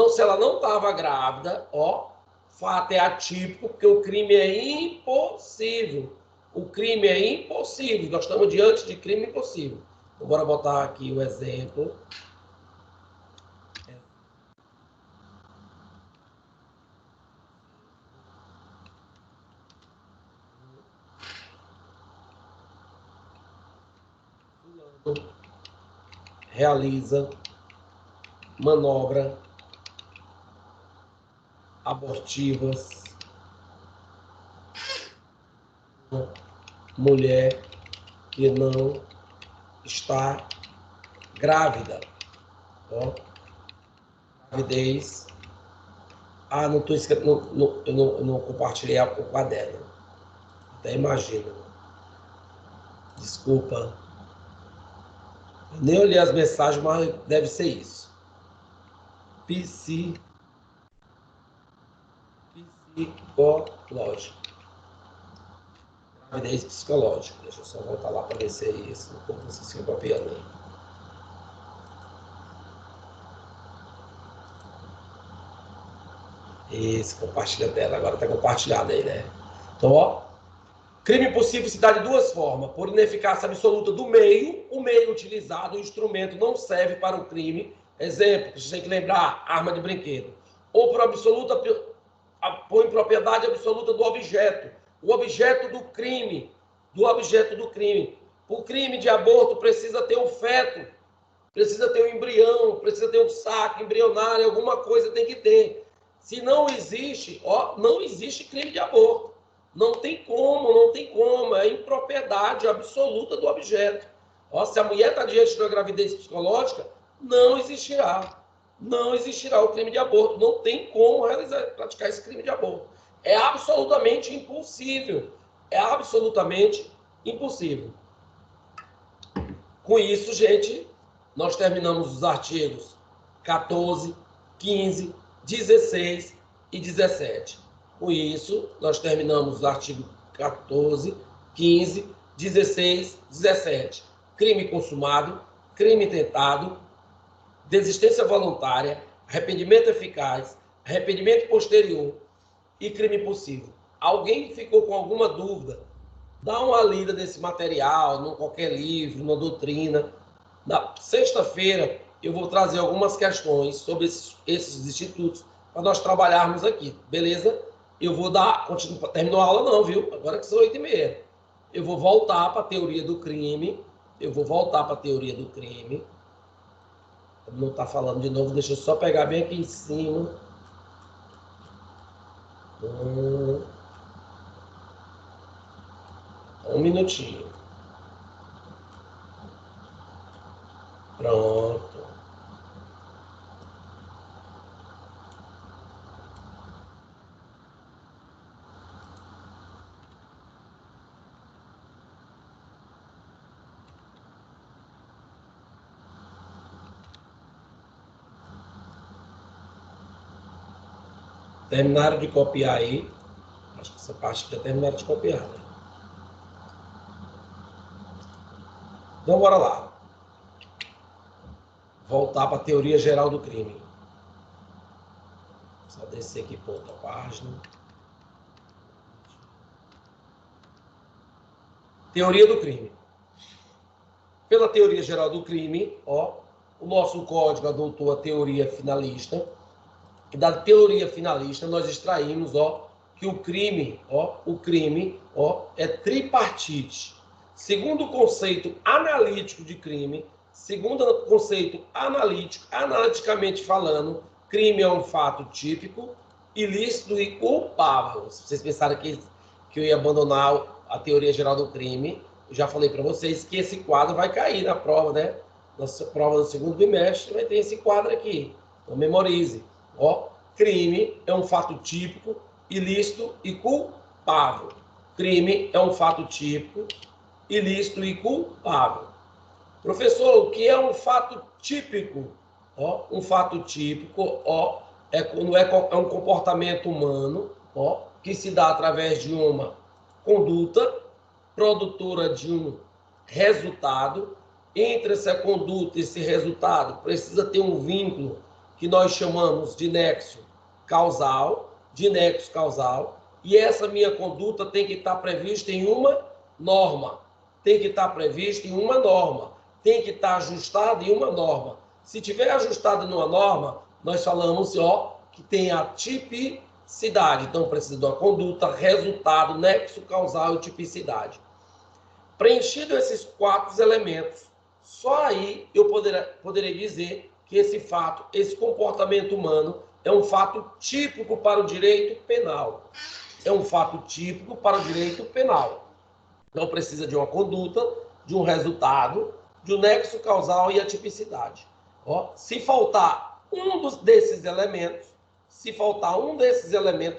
[SPEAKER 1] Se ela não estava grávida, ó, fato é atípico, porque o crime é impossível. O crime é impossível. Nós estamos diante de crime impossível. Então, bora botar aqui o exemplo. realiza manobra abortivas, mulher que não está grávida. Ó, gravidez. Ah, não estou escrevendo, eu não compartilhei o quaderno. Até imagino. Desculpa. Eu nem olhei as mensagens, mas deve ser isso. Psicológico. Gravidez psicológica. Deixa eu só voltar lá para ver se é isso. Como vocês estão copiando aí. Esse, compartilha a tela. Agora está compartilhado aí, né? Então, ó. Crime possível se dá de duas formas. Por ineficácia absoluta do meio, o meio utilizado, o instrumento não serve para o crime. Exemplo, você tem que lembrar, arma de brinquedo. Ou por impropriedade absoluta do objeto. O objeto do crime. O crime de aborto precisa ter um feto, precisa ter um embrião, precisa ter um saco embrionário, alguma coisa tem que ter. Se não existe, ó, não existe crime de aborto. Não tem como. É impropriedade absoluta do objeto. Ó, se a mulher está diante de uma gravidez psicológica, não existirá o crime de aborto. Não tem como praticar esse crime de aborto. É absolutamente impossível. Com isso, gente, nós terminamos os artigos 14, 15, 16 e 17. Com isso, nós terminamos os artigos 14, 15, 16, 17. Crime consumado, crime tentado, desistência voluntária, arrependimento eficaz, arrependimento posterior e crime possível. Alguém ficou com alguma dúvida? Dá uma lida nesse material, em qualquer livro, na doutrina. Na sexta-feira, eu vou trazer algumas questões sobre esses institutos para nós trabalharmos aqui, beleza? Eu vou terminou a aula não, viu? Agora que são 8h30. Eu vou voltar para a teoria do crime. Não está falando de novo, deixa eu só pegar bem aqui em cima. Um minutinho. Pronto. Terminaram de copiar aí. Acho que essa parte já terminaram de copiar, né? Então, bora lá. Voltar para a teoria geral do crime. Só descer aqui para outra página. Teoria do crime. Pela teoria geral do crime, ó, o nosso código adotou a teoria finalista. E da teoria finalista nós extraímos, ó, que o crime, é tripartite. Segundo o conceito analítico de crime, analiticamente falando, crime é um fato típico, ilícito e culpável. Se vocês pensaram que eu ia abandonar a teoria geral do crime, eu já falei para vocês que esse quadro vai cair na prova, né? Nossa prova do segundo bimestre vai ter esse quadro aqui. Então, memorize. Ó, crime é um fato típico, ilícito e culpável. Crime é um fato típico, ilícito e culpável. Professor, o que é um fato típico? Ó, um fato típico, ó, é um comportamento humano, ó, que se dá através de uma conduta produtora de um resultado. Entre essa conduta e esse resultado, precisa ter um vínculo que nós chamamos de nexo causal, e essa minha conduta tem que estar prevista em uma norma, tem que estar ajustada em uma norma. Se tiver ajustado numa norma, nós falamos, ó, que tem a tipicidade. Então, precisa de uma conduta, resultado, nexo causal e tipicidade. Preenchido esses 4 elementos, Só aí eu poderei dizer que esse fato, esse comportamento humano, é um fato típico para o direito penal. É um fato típico para o direito penal. Não precisa de uma conduta, de um resultado, de um nexo causal e a tipicidade. Se faltar desses elementos,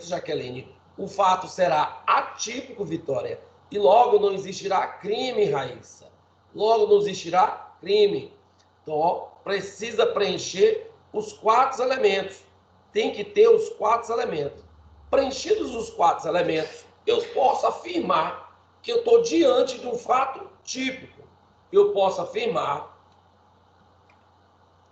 [SPEAKER 1] Jaqueline, o fato será atípico, Vitória, e logo não existirá crime, Raíssa. Logo não existirá crime. Então, precisa preencher os 4 elementos. Tem que ter os 4 elementos. Preenchidos os 4 elementos, eu posso afirmar que eu estou diante de um fato típico. Eu posso afirmar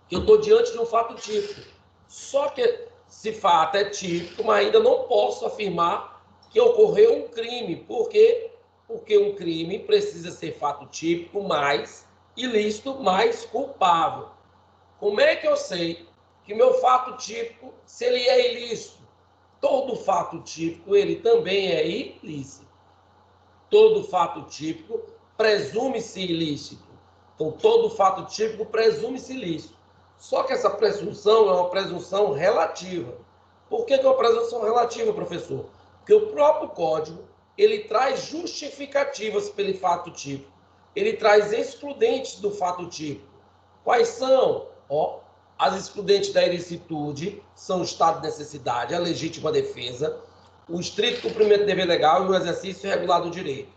[SPEAKER 1] que eu estou diante de um fato típico. Só que esse fato é típico, mas ainda não posso afirmar que ocorreu um crime. Por quê? Porque um crime precisa ser fato típico, mais ilícito, mais culpável. Como é que eu sei que meu fato típico, se ele é ilícito? Todo fato típico, ele também é ilícito. Todo fato típico presume-se ilícito. Então, todo fato típico presume-se ilícito. Só que essa presunção é uma presunção relativa. Por que é uma presunção relativa, professor? Porque o próprio Código, ele traz justificativas pelo fato típico. Ele traz excludentes do fato típico. Quais são? As excludentes da ilicitude são o estado de necessidade, a legítima defesa, o estrito cumprimento do dever legal e o exercício regular do direito.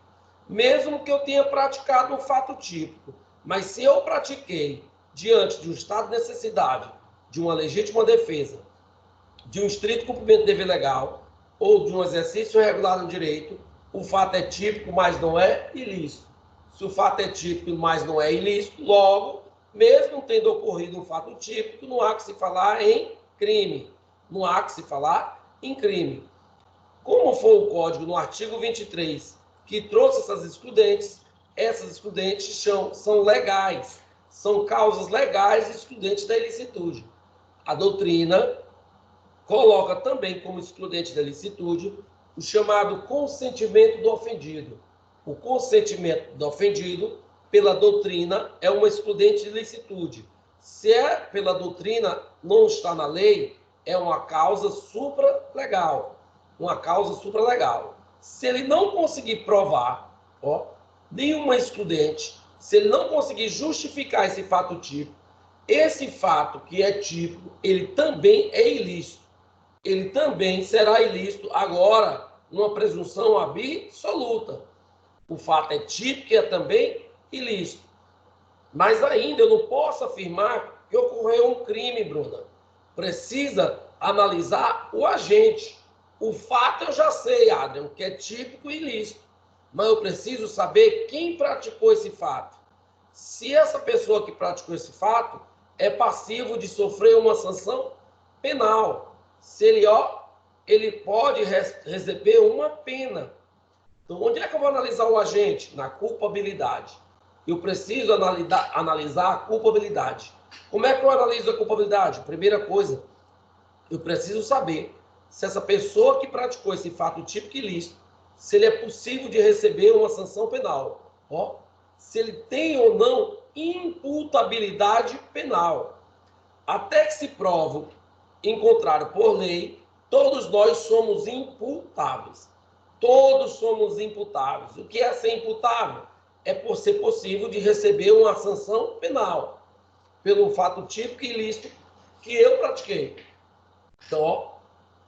[SPEAKER 1] Mesmo que eu tenha praticado um fato típico, mas se eu pratiquei diante de um estado de necessidade, de uma legítima defesa, de um estrito cumprimento do dever legal ou de um exercício regular do direito, o fato é típico, mas não é ilícito. Se o fato é típico, mas não é ilícito, logo, mesmo tendo ocorrido um fato típico, não há que se falar em crime. Não há que se falar em crime. Como foi o Código no artigo 23, que trouxe essas excludentes são legais, são causas legais excludentes da ilicitude. A doutrina coloca também como excludente da ilicitude o chamado consentimento do ofendido. O consentimento do ofendido, pela doutrina, é uma excludente de ilicitude. Se é pela doutrina, não está na lei, é uma causa supralegal. Uma causa supralegal. Se ele não conseguir provar nenhuma excludente, se ele não conseguir justificar esse fato típico, esse fato que é típico, ele também é ilícito. Ele também será ilícito agora, numa presunção absoluta. O fato é típico e é também ilícito. Mas ainda eu não posso afirmar que ocorreu um crime, Bruna. Precisa analisar o agente. O fato eu já sei, Adriano, que é típico e ilícito. Mas eu preciso saber quem praticou esse fato. Se essa pessoa que praticou esse fato é passivo de sofrer uma sanção penal. Se ele pode receber uma pena. Então, onde é que eu vou analisar o agente? Na culpabilidade. Eu preciso analisar a culpabilidade. Como é que eu analiso a culpabilidade? Primeira coisa, eu preciso saber se essa pessoa que praticou esse fato típico ilícito, se ele é possível de receber uma sanção penal. Se ele tem ou não imputabilidade penal. Até que se prove em contrário por lei, todos nós somos imputáveis. Todos somos imputáveis. O que é ser imputável? É por ser possível de receber uma sanção penal pelo fato típico e ilícito que eu pratiquei. Então,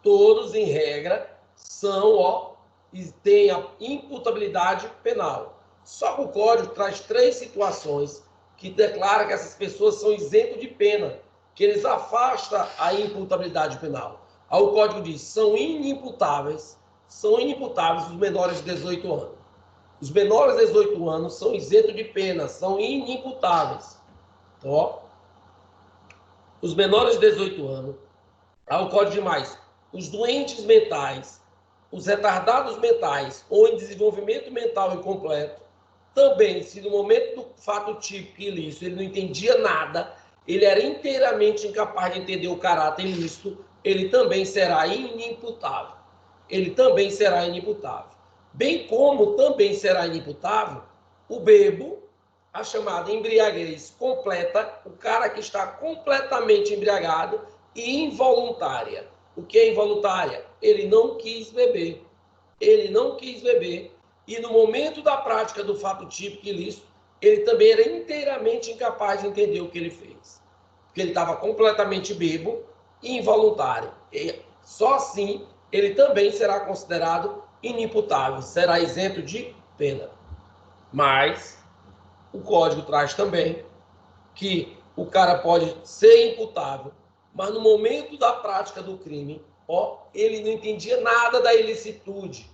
[SPEAKER 1] todos, em regra, são, e têm a imputabilidade penal. Só que o Código traz 3 situações que declara que essas pessoas são isentas de pena, que eles afastam a imputabilidade penal. Aí o Código diz, são inimputáveis os menores de 18 anos. Os menores de 18 anos são isentos de pena, são inimputáveis. Então, os menores de 18 anos, aí o Código diz mais, os doentes mentais, os retardados mentais ou em desenvolvimento mental incompleto, também, se no momento do fato típico ilícito ele não entendia nada, ele era inteiramente incapaz de entender o caráter ilícito, ele também será inimputável. Ele também será inimputável. Bem como também será inimputável o bebo, a chamada embriaguez completa, o cara que está completamente embriagado, e involuntária. O que é involuntária? Ele não quis beber. Ele não quis beber. E no momento da prática do fato típico ilícito, ele também era inteiramente incapaz de entender o que ele fez. Porque ele estava completamente bêbado e involuntário. E só assim ele também será considerado inimputável, será isento de pena. Mas o código traz também que o cara pode ser imputável, mas no momento da prática do crime, ele não entendia nada da ilicitude,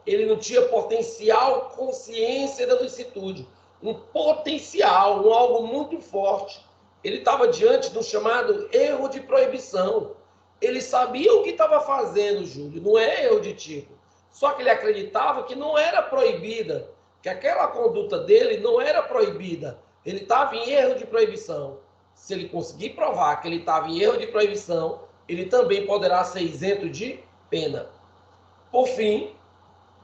[SPEAKER 1] ele não tinha potencial consciência da ilicitude, um potencial, um algo muito forte. Ele estava diante do chamado erro de proibição. Ele sabia o que estava fazendo, Júlio, não é erro de tipo. Só que ele acreditava que não era proibida, que aquela conduta dele não era proibida. Ele estava em erro de proibição. Se ele conseguir provar que ele estava em erro de proibição, ele também poderá ser isento de pena. Por fim,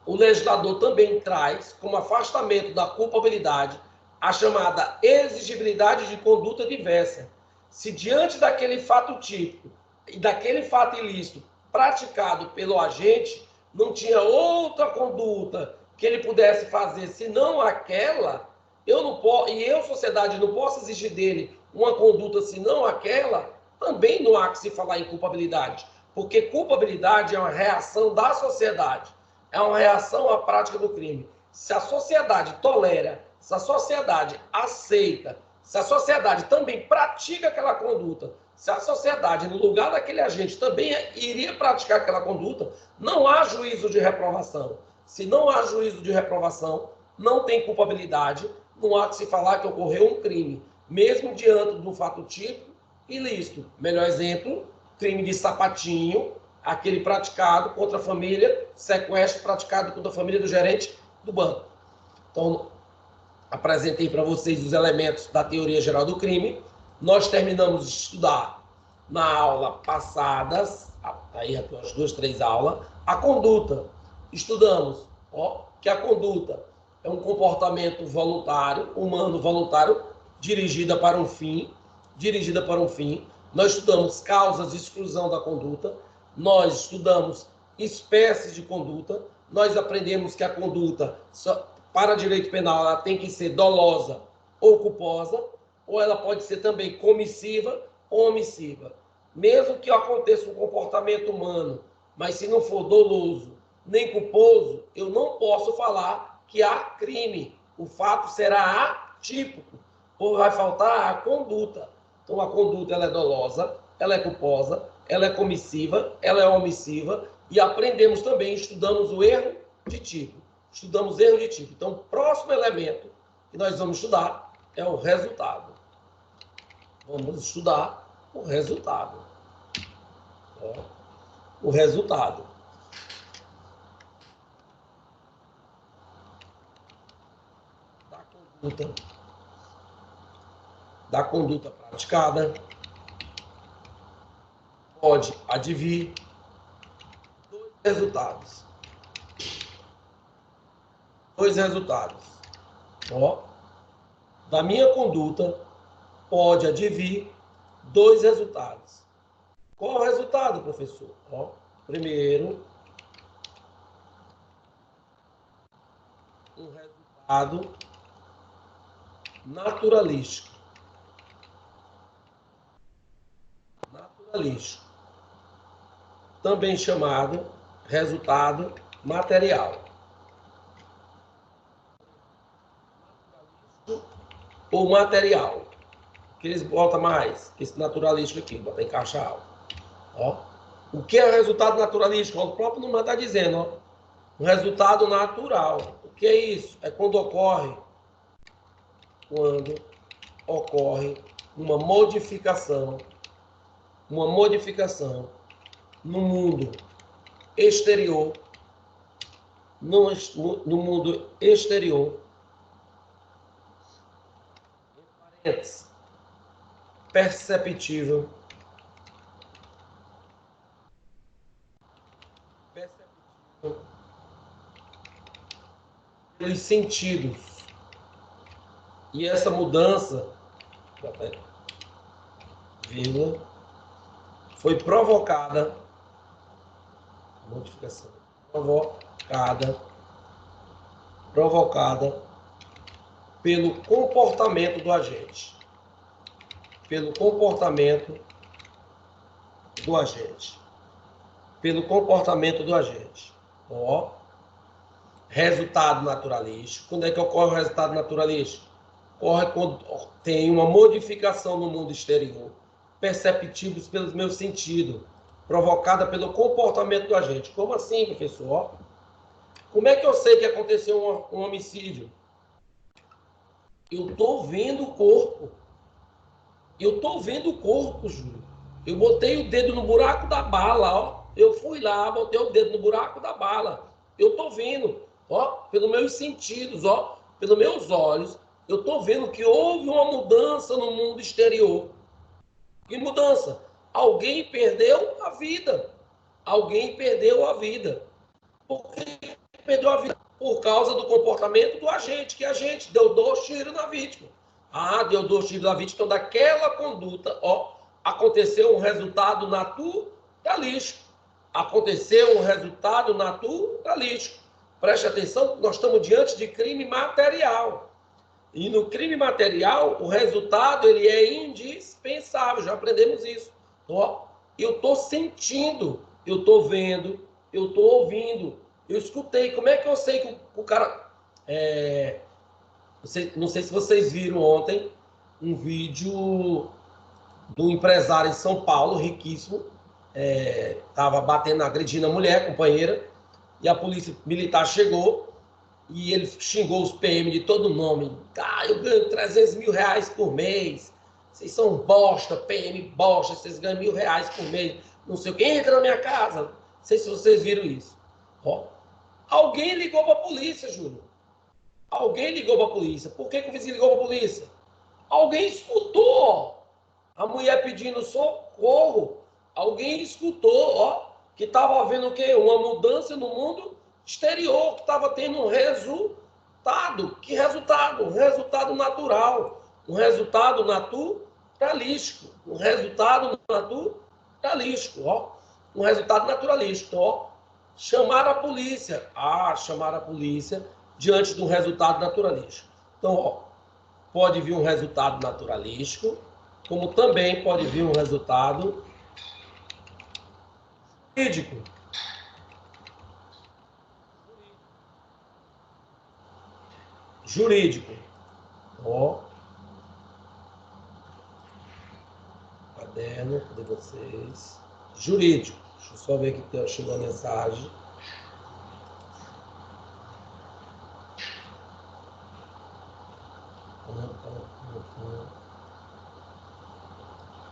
[SPEAKER 1] o legislador também traz, como afastamento da culpabilidade, a chamada exigibilidade de conduta diversa. Se diante daquele fato típico e daquele fato ilícito praticado pelo agente, não tinha outra conduta que ele pudesse fazer senão aquela, eu não posso, e eu, sociedade, não posso exigir dele uma conduta senão aquela, também não há que se falar em culpabilidade, porque culpabilidade é uma reação da sociedade, é uma reação à prática do crime. Se a sociedade tolera, se a sociedade aceita, se a sociedade também pratica aquela conduta, se a sociedade, no lugar daquele agente, também iria praticar aquela conduta, não há juízo de reprovação. Se não há juízo de reprovação, não tem culpabilidade, não há que se falar que ocorreu um crime, mesmo diante do fato típico ilícito. Melhor exemplo, crime de sapatinho, aquele praticado contra a família, sequestro praticado contra a família do gerente do banco. Então, apresentei para vocês os elementos da teoria geral do crime. Nós terminamos de estudar na aula passadas, aí as 2, 3 aulas, a conduta. Estudamos que a conduta é um comportamento voluntário, humano voluntário, dirigida para um fim. Nós estudamos causas de exclusão da conduta, nós estudamos espécies de conduta, nós aprendemos que a conduta, para direito penal, ela tem que ser dolosa ou culposa, ou ela pode ser também comissiva ou omissiva. Mesmo que aconteça um comportamento humano, mas se não for doloso nem culposo, eu não posso falar que há crime. O fato será atípico, ou vai faltar a conduta. Então, a conduta ela é dolosa, ela é culposa, ela é comissiva, ela é omissiva, e aprendemos também, estudamos o erro de tipo. Estudamos erro de tipo. Então, o próximo elemento que nós vamos estudar é o resultado. Vamos estudar o resultado. O resultado. Da conduta praticada, pode advir 2 resultados. 2 resultados. Da minha conduta, pode advir 2 resultados. Qual é o resultado, professor? Primeiro, um resultado naturalístico. Também chamado resultado material. Ou material. Que eles botam mais? Esse naturalístico aqui, bota em caixa alta. O que é resultado naturalístico? O próprio nome está dizendo, um resultado natural. O que é isso? É quando ocorre uma modificação no mundo exterior, no mundo exterior, perceptível, pelos sentidos E essa mudança, vírgula, foi provocada, modificação, provocada pelo comportamento do agente. Pelo comportamento do agente. Pelo comportamento do agente. Ó, resultado naturalístico. Quando é que ocorre o resultado naturalístico? Ocorre quando tem uma modificação no mundo exterior, perceptíveis pelos meus sentidos, provocada pelo comportamento do agente. Como assim, professor? Como é que eu sei que aconteceu um homicídio? Eu estou vendo o corpo. Eu estou vendo o corpo, Júlio. Eu botei o dedo no buraco da bala, ó. Eu fui lá, botei o dedo no buraco da bala. Eu estou vendo, ó, pelos meus sentidos, ó, pelos meus olhos. Eu estou vendo que houve uma mudança no mundo exterior. Que mudança? Alguém perdeu a vida. Alguém perdeu a vida. Por que perdeu a vida? Por causa do comportamento do agente, que a gente deu 2 tiros na vítima. Ah, deu 2 tiros na vítima, então daquela conduta, ó, aconteceu um resultado naturalístico. Aconteceu um resultado naturalístico. Preste atenção, nós estamos diante de crime material. E no crime material, o resultado ele é indispensável, já aprendemos isso. Ó, eu estou sentindo, eu estou vendo, eu estou ouvindo, eu escutei. Como é que eu sei que o cara... não sei se vocês viram ontem um vídeo do empresário em São Paulo, riquíssimo, estava batendo, agredindo a mulher, companheira, e a polícia militar chegou e ele xingou os PM de todo nome. Ah, eu ganho 300 mil reais por mês. Vocês são bosta, PM bosta, vocês ganham R$1.000 por mês. Não sei o que, entra na minha casa. Não sei se vocês viram isso. Ó, alguém ligou para a polícia, Júlio. Alguém ligou para a polícia. Por que o vizinho ligou para a polícia? Alguém escutou a mulher pedindo socorro. Alguém escutou, ó, que estava havendo o quê? Uma mudança no mundo exterior, que estava tendo um resultado. Que resultado? Um resultado natural. Um resultado naturalístico. Um resultado naturalístico, ó. Um resultado naturalístico, ó. Chamar a polícia. Ah, chamar a polícia diante de um resultado naturalístico. Então, ó, pode vir um resultado naturalístico, como também pode vir um resultado jurídico. Jurídico. Ó. Caderno de vocês. Jurídico. Deixa eu só ver aqui que chegou a mensagem.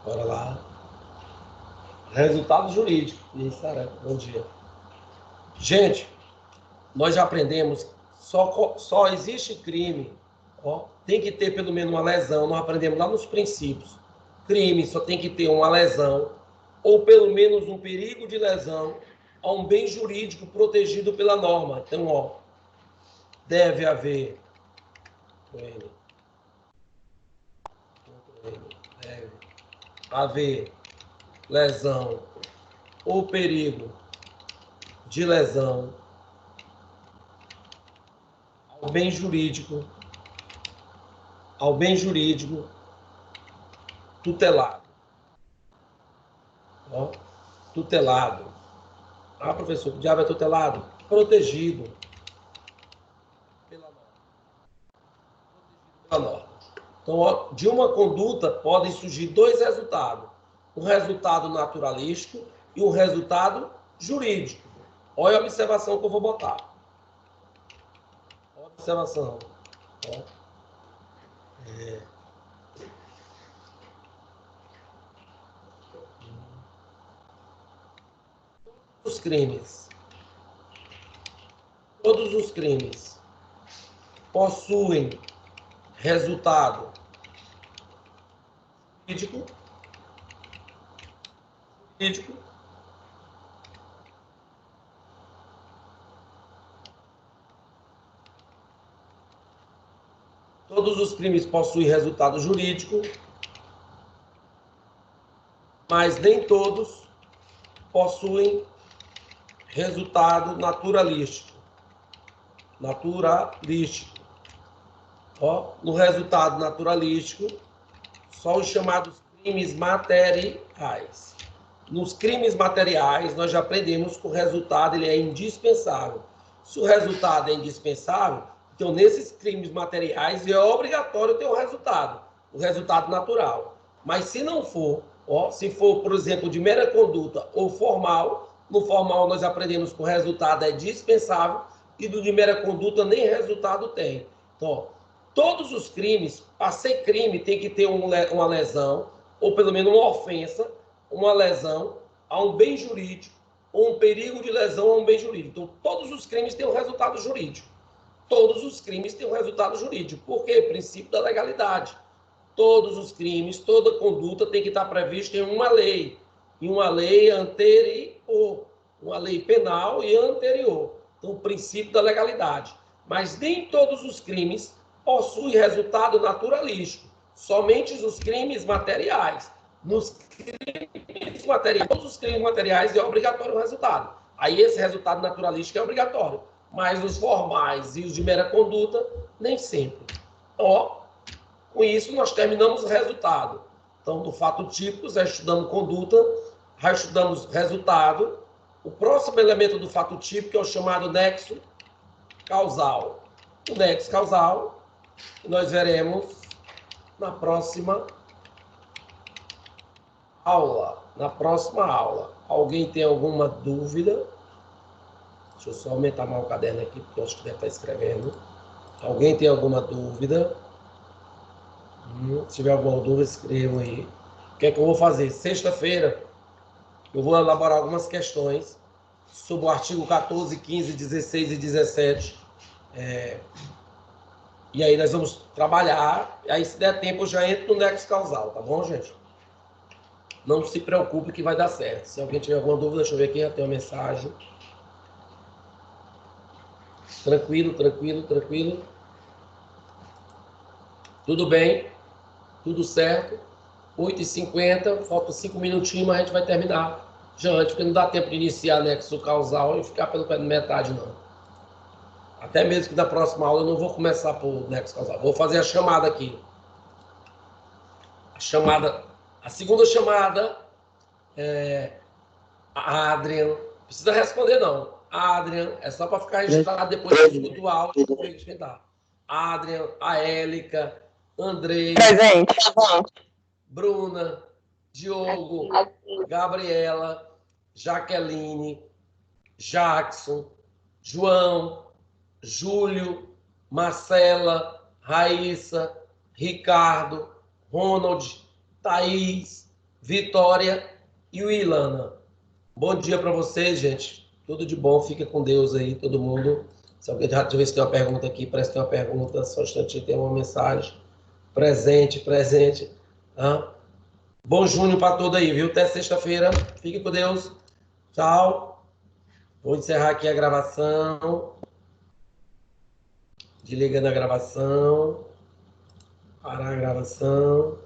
[SPEAKER 1] Bora lá. Resultado jurídico. Isso, bom dia. Gente, nós já aprendemos, só existe crime, ó, tem que ter pelo menos uma lesão, nós aprendemos lá nos princípios. Crime só tem que ter uma lesão, ou pelo menos um perigo de lesão, a um bem jurídico protegido pela norma. Então, ó, deve haver lesão ou perigo de lesão ao bem jurídico tutelado. Ó, tutelado. Ah, professor, o diabo é tutelado? Protegido pela norma. Então, ó, de uma conduta podem surgir 2 resultados. Um resultado naturalístico e um resultado jurídico. Olha a observação que eu vou botar. Olha a observação. Ó. Todos os crimes possuem resultado jurídico, Todos os crimes possuem resultado jurídico, mas nem todos possuem resultado naturalístico. Ó, no resultado naturalístico, só os chamados crimes materiais. Nos crimes materiais, nós já aprendemos que o resultado ele é indispensável. Se o resultado é indispensável, então nesses crimes materiais é obrigatório ter o resultado natural. Mas se não for, ó, se for, por exemplo, de mera conduta ou formal, no formal nós aprendemos que o resultado é dispensável e do de mera conduta nem resultado tem. Então, ó, todos os crimes, para ser crime, tem que ter uma lesão, ou pelo menos uma ofensa, uma lesão a um bem jurídico, ou um perigo de lesão a um bem jurídico. Então, todos os crimes têm um resultado jurídico. Todos os crimes têm um resultado jurídico. Por quê? Princípio da legalidade. Todos os crimes, toda conduta tem que estar prevista em uma lei anterior, uma lei penal e anterior. Então, o princípio da legalidade. Mas nem todos os crimes possuem resultado naturalístico, somente os crimes materiais. Nos crimes materiais, todos os crimes materiais é obrigatório o resultado. Aí esse resultado naturalístico é obrigatório. Mas os formais e os de mera conduta, nem sempre. Ó, com isso, nós terminamos o resultado. Então, do fato típico, já estudamos conduta, já estudamos resultado. O próximo elemento do fato típico é o chamado nexo causal. O nexo causal, nós veremos na próxima aula. Alguém tem alguma dúvida? Deixa eu só aumentar mais o caderno aqui, porque eu acho que deve estar escrevendo. Alguém tem alguma dúvida? Se tiver alguma dúvida, escrevam aí. O que é que eu vou fazer? Sexta-feira, eu vou elaborar algumas questões sobre o artigo 14, 15, 16 e 17. E aí nós vamos trabalhar. E aí, se der tempo, eu já entro no nexo causal, tá bom, gente? Não se preocupe que vai dar certo. Se alguém tiver alguma dúvida, deixa eu ver aqui, já tem uma mensagem. Tranquilo. Tudo bem? Tudo certo? 8h50, faltam 5 minutinhos, mas a gente vai terminar já antes, porque não dá tempo de iniciar nexo causal e ficar pelo pé de metade, não. Até mesmo que da próxima aula eu não vou começar por nexo causal. Vou fazer a chamada aqui. A segunda chamada a Adrian. Não precisa responder, não. Adrian, é só para ficar registrado depois que eu escuto o áudio e ver quem tá. Adrian, a Élica, Andrei.
[SPEAKER 3] Presente.
[SPEAKER 1] Bruna, Diogo, Gabriela, Jaqueline, Jackson, João, Júlio, Marcela, Raíssa, Ricardo, Ronald, Thaís, Vitória e o Ilana. Bom dia para vocês, gente. Tudo de bom. Fica com Deus aí, todo mundo. Se alguém já ver se tem uma pergunta aqui, parece que tem uma pergunta. Só um instantinho, tem uma mensagem. Presente. Bom junho para todos aí, viu? Até sexta-feira. Fique com Deus. Tchau. Vou encerrar aqui a gravação. Desligando a gravação. Parar a gravação.